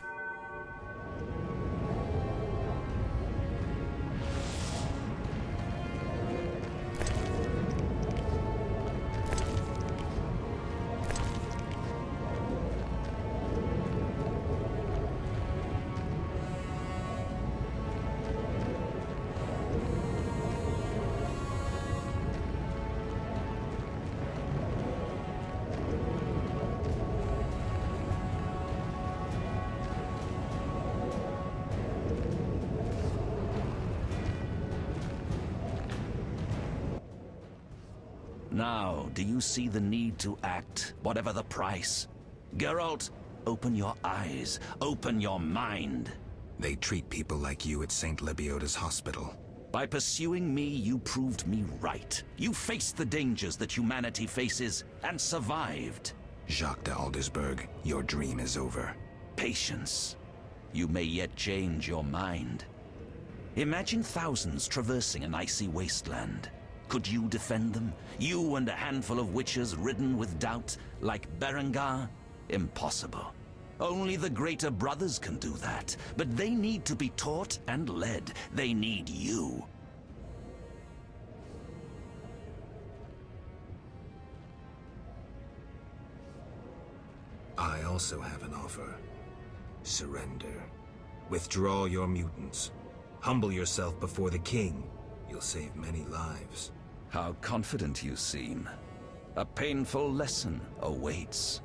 Now, do you see the need to act, whatever the price? Geralt, open your eyes, open your mind. They treat people like you at St. Lebioda's hospital. By pursuing me, you proved me right. You faced the dangers that humanity faces, and survived. Jacques de Aldersberg, your dream is over. Patience. You may yet change your mind. Imagine thousands traversing an icy wasteland. Could you defend them? You and a handful of witches ridden with doubt, like Berengar? Impossible. Only the greater brothers can do that, but they need to be taught and led. They need you. I also have an offer. Surrender. Withdraw your mutants. Humble yourself before the king. You'll save many lives. How confident you seem. A painful lesson awaits.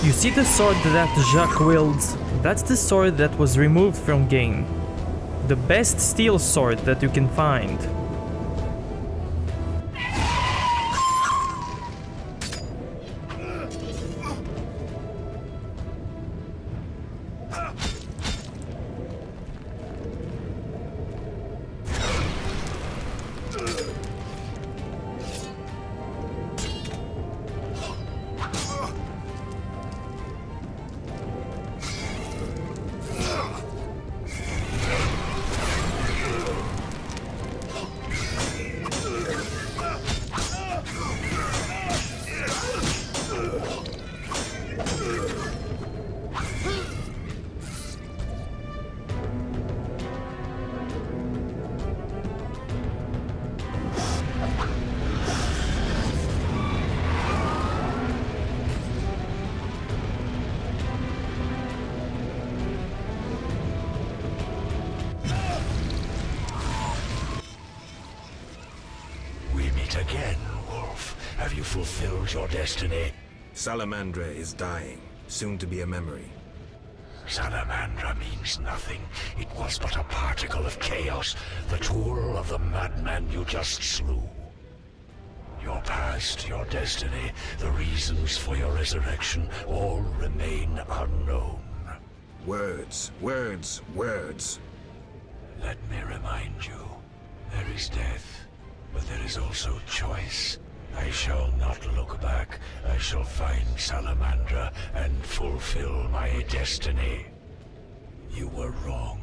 You see the sword that Jacques wields? That's the sword that was removed from game. The best steel sword that you can find. Again, Wolf. Have you fulfilled your destiny? Salamandra is dying, soon to be a memory. Salamandra means nothing. It was but a particle of chaos, the tool of the madman you just slew. Your past, your destiny, the reasons for your resurrection, all remain unknown. Words, words, words. Let me remind you, there is death. But there is also choice. I shall not look back. I shall find Salamandra and fulfill my destiny. You were wrong.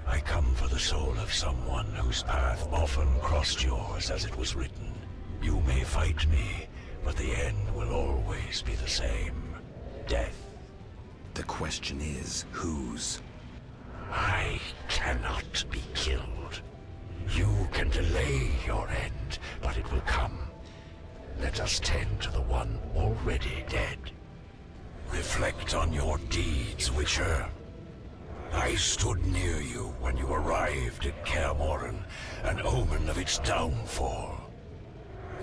I come for the soul of someone whose path often crossed yours as it was written. You may fight me, but the end will always be the same. Death. The question is, whose? I cannot be killed. You can delay your end, but it will come. Let us tend to the one already dead. Reflect on your deeds, Witcher. I stood near you when you arrived at Kaer Morhen, an omen of its downfall.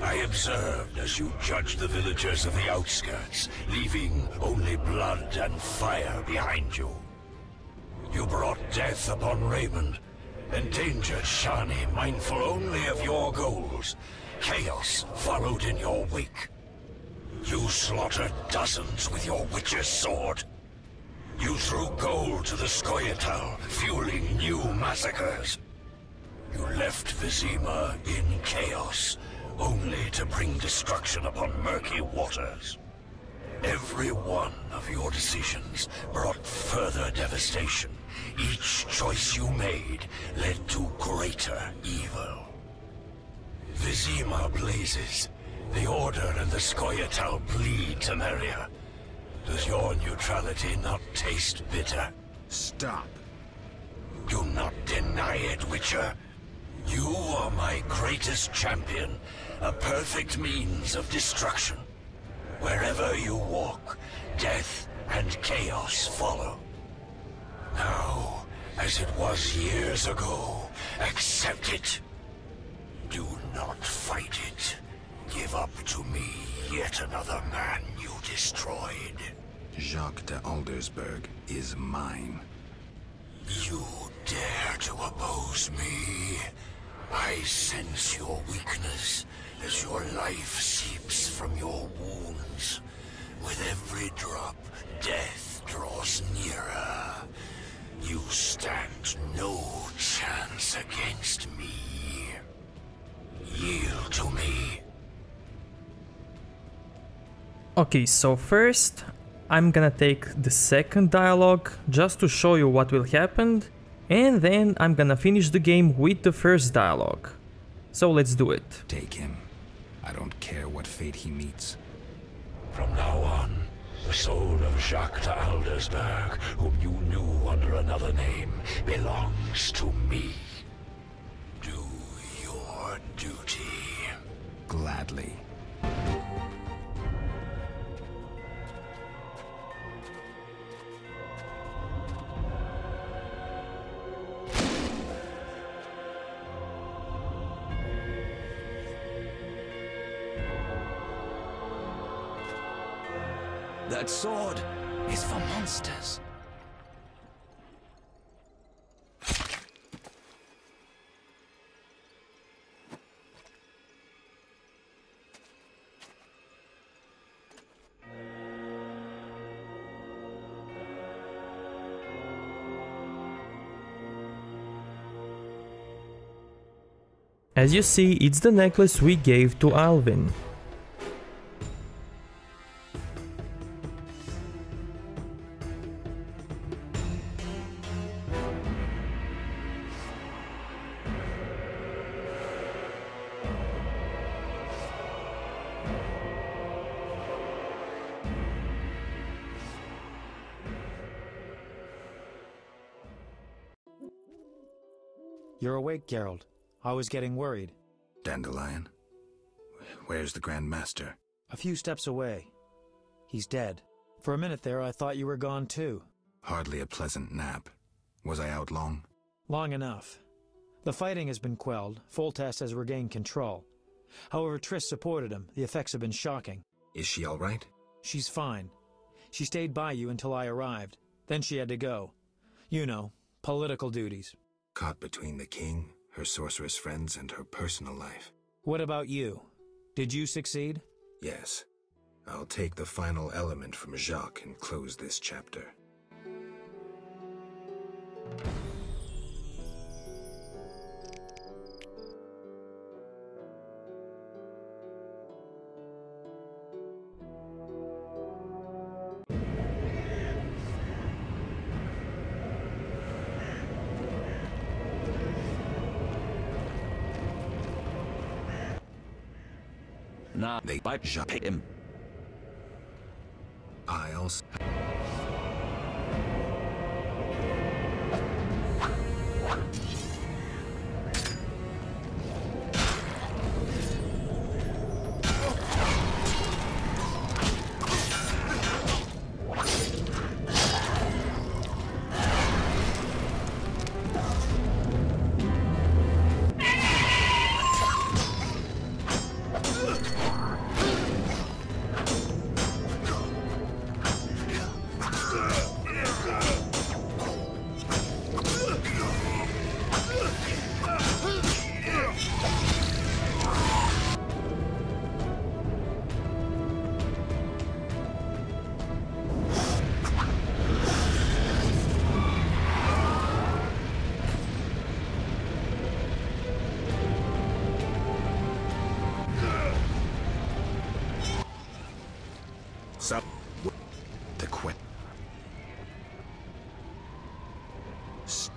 I observed as you judged the villagers of the outskirts, leaving only blood and fire behind you. You brought death upon Raymond, endangered Shani, mindful only of your goals. Chaos followed in your wake. You slaughtered dozens with your witch's sword. You threw gold to the Scoia'tael, fueling new massacres. You left Vizima in chaos, only to bring destruction upon murky waters. Every one of your decisions brought further devastation. Each choice you made led to greater evil. Vizima blazes. The Order and the Scoia'tael bleed Temeria. Does your neutrality not taste bitter? Stop. Do not deny it, Witcher. You are my greatest champion, a perfect means of destruction. Wherever you walk, death and chaos follow. Now, as it was years ago, accept it. Do not fight it. Give up to me yet another man you destroyed. Jacques de Aldersberg is mine. You dare to oppose me? I sense your weakness as your life seeps from your wounds. With every drop, death draws nearer. You stand no chance against me. to me. Okay, so first I'm gonna take the second dialogue just to show you what will happen, and then I'm gonna finish the game with the first dialogue. So let's do it. Take him. I don't care what fate he meets. From now on, the soul of Scoia'tael, whom you knew under another name, belongs to me. Do your duty. Gladly. That sword is for monsters. As you see, it's the necklace we gave to Alvin. You're awake, Geralt. I was getting worried. Dandelion? Where's the Grand Master? A few steps away. He's dead. For a minute there, I thought you were gone too. Hardly a pleasant nap. Was I out long? Long enough. The fighting has been quelled. Foltest has regained control. However, Triss supported him. The effects have been shocking. Is she all right? She's fine. She stayed by you until I arrived. Then she had to go. You know, political duties. Caught between the king, her sorceress friends, and her personal life. What about you? Did you succeed? Yes. I'll take the final element from Jacques and close this chapter. Now they bite Jacques him. I also...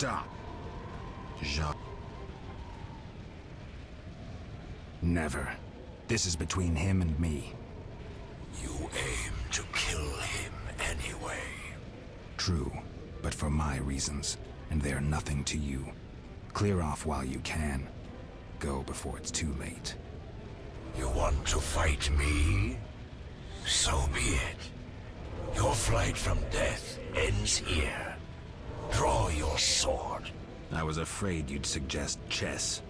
Stop. Jacques. Never. This is between him and me. You aim to kill him anyway. True, but for my reasons, and they're nothing to you. Clear off while you can. Go before it's too late. You want to fight me? So be it. Your flight from death ends here. Draw your sword. I was afraid you'd suggest chess.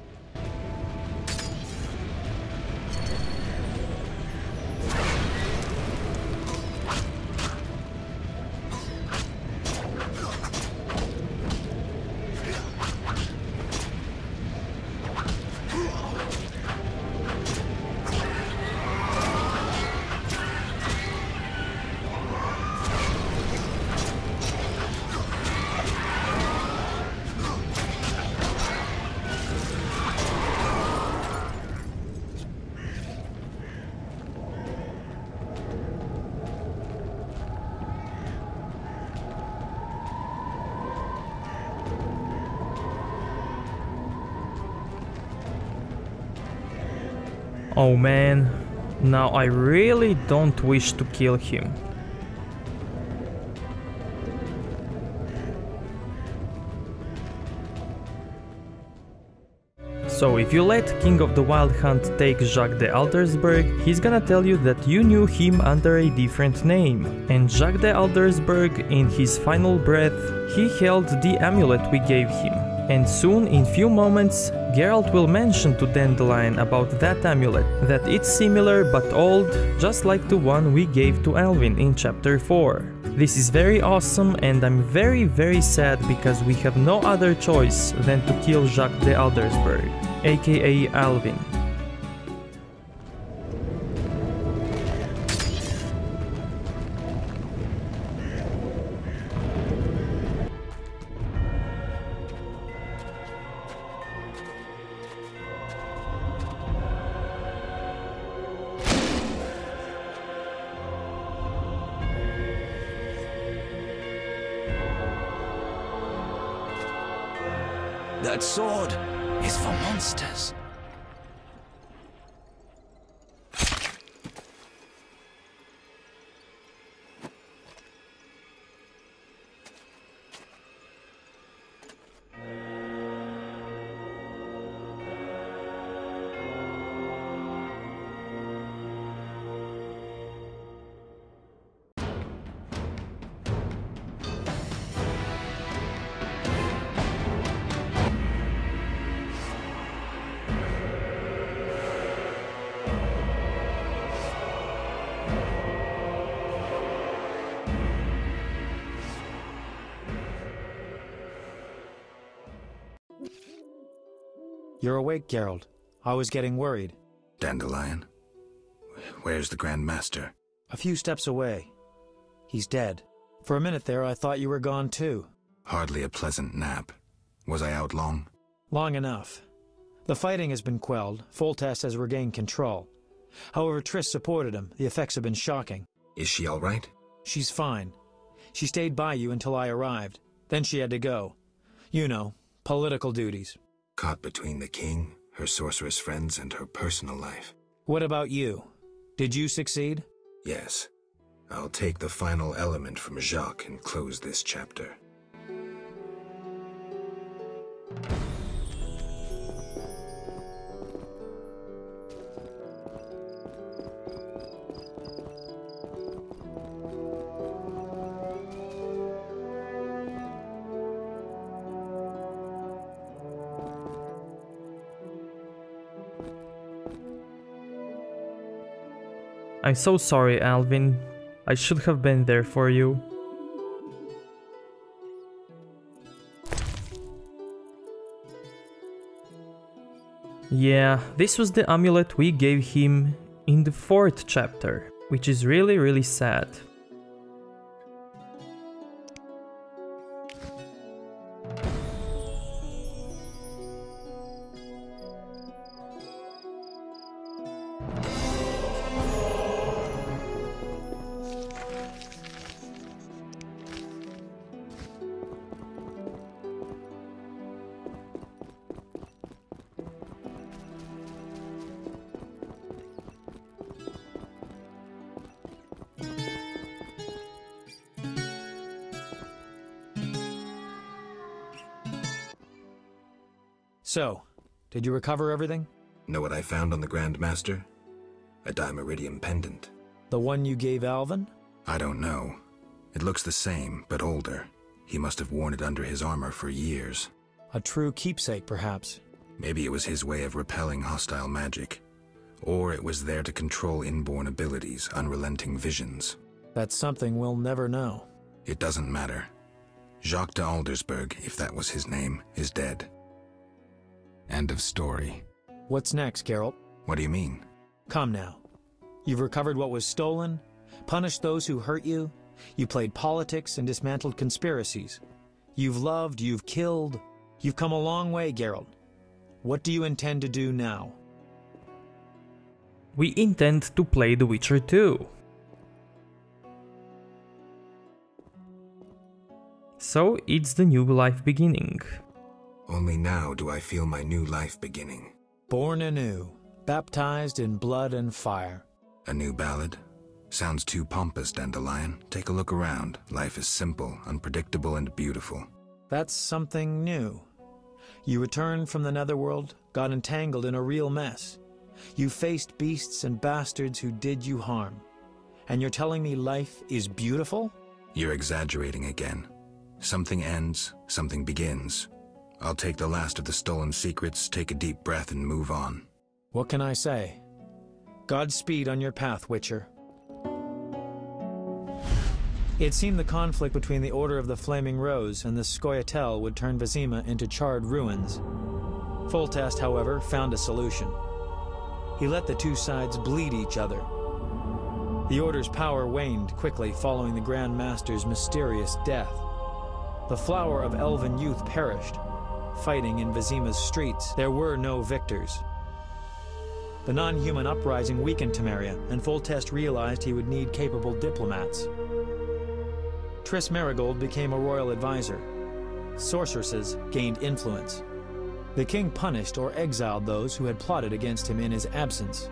Oh man, now I really don't wish to kill him. So if you let King of the Wild Hunt take Jacques de Aldersberg, he's gonna tell you that you knew him under a different name. And Jacques de Aldersberg, in his final breath, he held the amulet we gave him. And soon, in few moments, Geralt will mention to Dandelion about that amulet, that it's similar but old, just like the one we gave to Alvin in chapter 4. This is very awesome, and I'm very sad because we have no other choice than to kill Jacques de Aldersberg, aka Alvin. That sword is for monsters. You're awake, Geralt. I was getting worried. Dandelion? Where's the Grand Master? A few steps away. He's dead. For a minute there, I thought you were gone too. Hardly a pleasant nap. Was I out long? Long enough. The fighting has been quelled. Foltest has regained control. However, Triss supported him. The effects have been shocking. Is she all right? She's fine. She stayed by you until I arrived. Then she had to go. You know, political duties. Caught between the king, her sorceress friends, and her personal life. What about you? Did you succeed? Yes. I'll take the final element from Jacques and close this chapter. I'm so sorry, Alvin. I should have been there for you. Yeah, this was the amulet we gave him in the 4th chapter, which is really sad. So, did you recover everything? Know what I found on the Grand Master? A dimeridium pendant. The one you gave Alvin? I don't know. It looks the same, but older. He must have worn it under his armor for years. A true keepsake, perhaps. Maybe it was his way of repelling hostile magic. Or it was there to control inborn abilities, unrelenting visions. That's something we'll never know. It doesn't matter. Jacques de Aldersberg, if that was his name, is dead. End of story. What's next, Geralt? What do you mean? Come now. You've recovered what was stolen, punished those who hurt you, you played politics and dismantled conspiracies. You've loved, you've killed. You've come a long way, Geralt. What do you intend to do now? We intend to play The Witcher 2. So it's the new life beginning. Only now do I feel my new life beginning. Born anew. baptized in blood and fire. A new ballad? Sounds too pompous, Dandelion. Take a look around. Life is simple, unpredictable, and beautiful. That's something new. You returned from the netherworld, got entangled in a real mess. You faced beasts and bastards who did you harm. And you're telling me life is beautiful? You're exaggerating again. Something ends, something begins. I'll take the last of the stolen secrets, take a deep breath, and move on. What can I say? Godspeed on your path, Witcher. It seemed the conflict between the Order of the Flaming Rose and the Scoia'tael would turn Vizima into charred ruins. Foltest, however, found a solution. He let the two sides bleed each other. The Order's power waned quickly following the Grand Master's mysterious death. The flower of elven youth perished. Fighting in Vizima's streets, there were no victors. The non-human uprising weakened Temeria, and Foltest realized he would need capable diplomats. Triss Merigold became a royal advisor. Sorceresses gained influence. The king punished or exiled those who had plotted against him in his absence.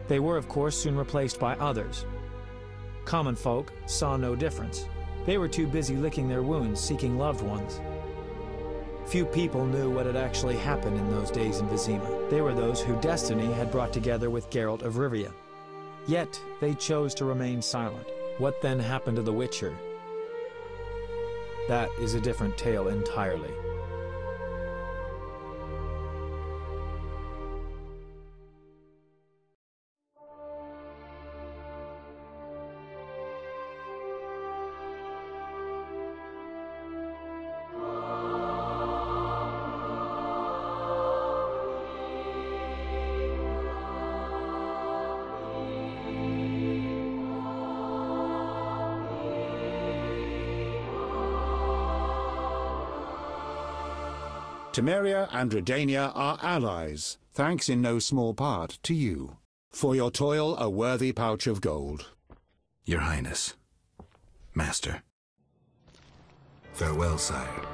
They were, of course, soon replaced by others. Common folk saw no difference. They were too busy licking their wounds, seeking loved ones. Few people knew what had actually happened in those days in Vizima. They were those who destiny had brought together with Geralt of Rivia. Yet, they chose to remain silent. What then happened to the Witcher? That is a different tale entirely. Temeria and Redania are allies, thanks in no small part to you. For your toil, a worthy pouch of gold. Your Highness. Master. Farewell, sire.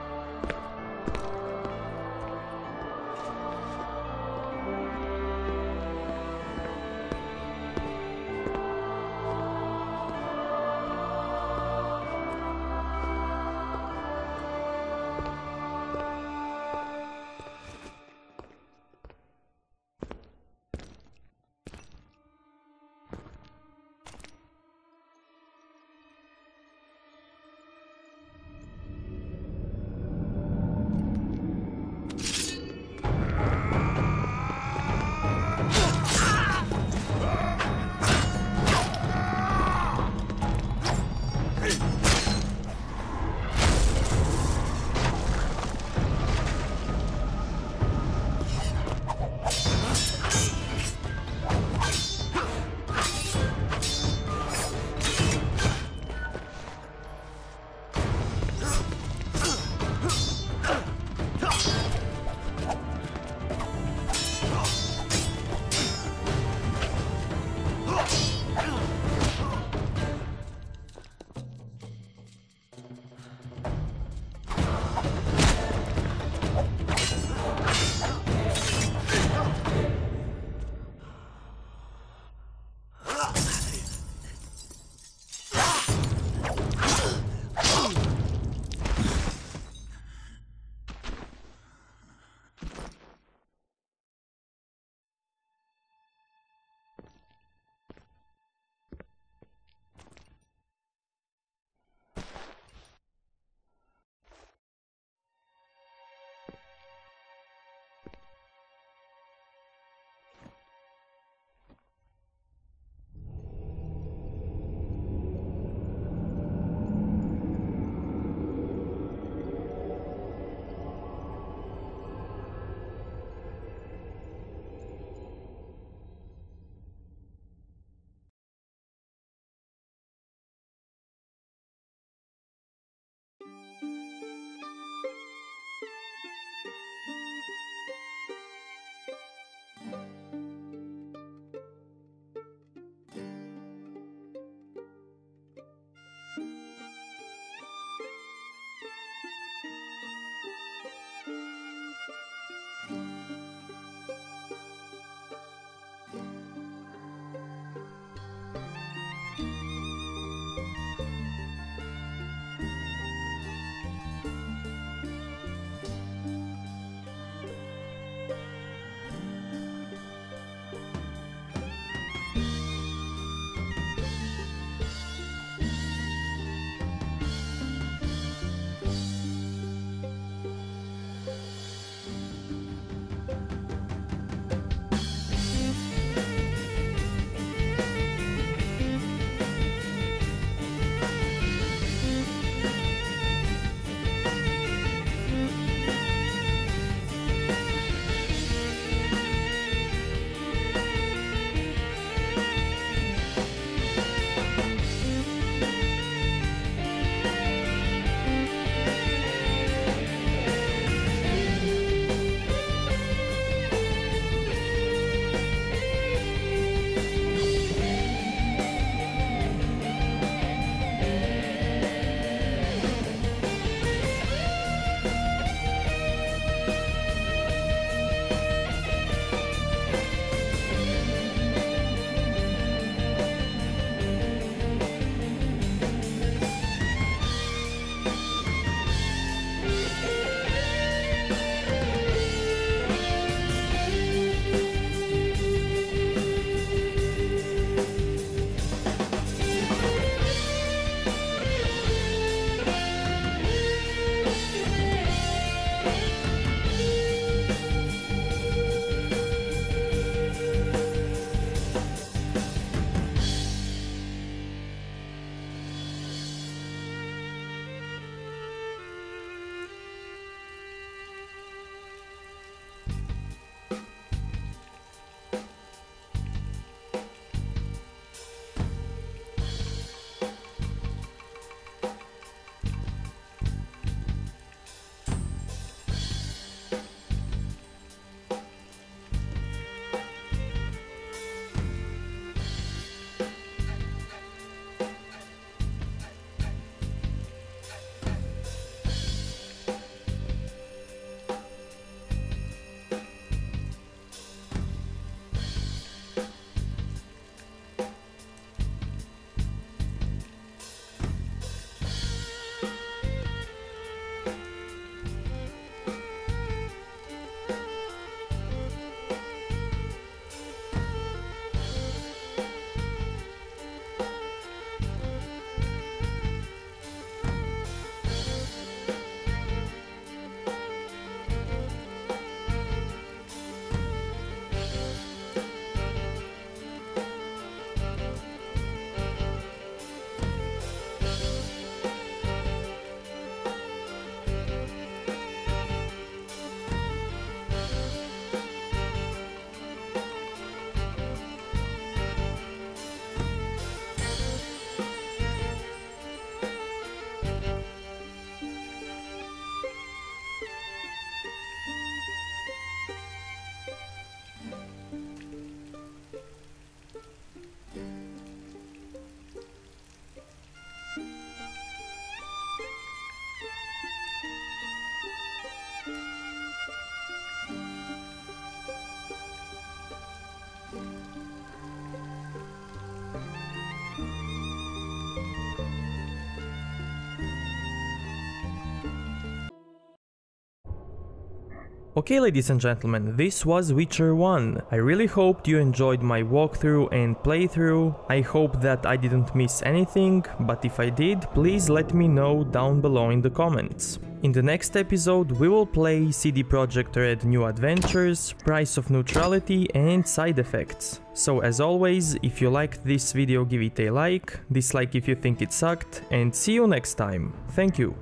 Okay, ladies and gentlemen, this was Witcher 1. I really hoped you enjoyed my walkthrough and playthrough. I hope that I didn't miss anything, but if I did, please let me know down below in the comments. In the next episode we will play CD Projekt Red New Adventures, Price of Neutrality and Side Effects. So as always, if you liked this video, give it a like, dislike if you think it sucked, and see you next time. Thank you.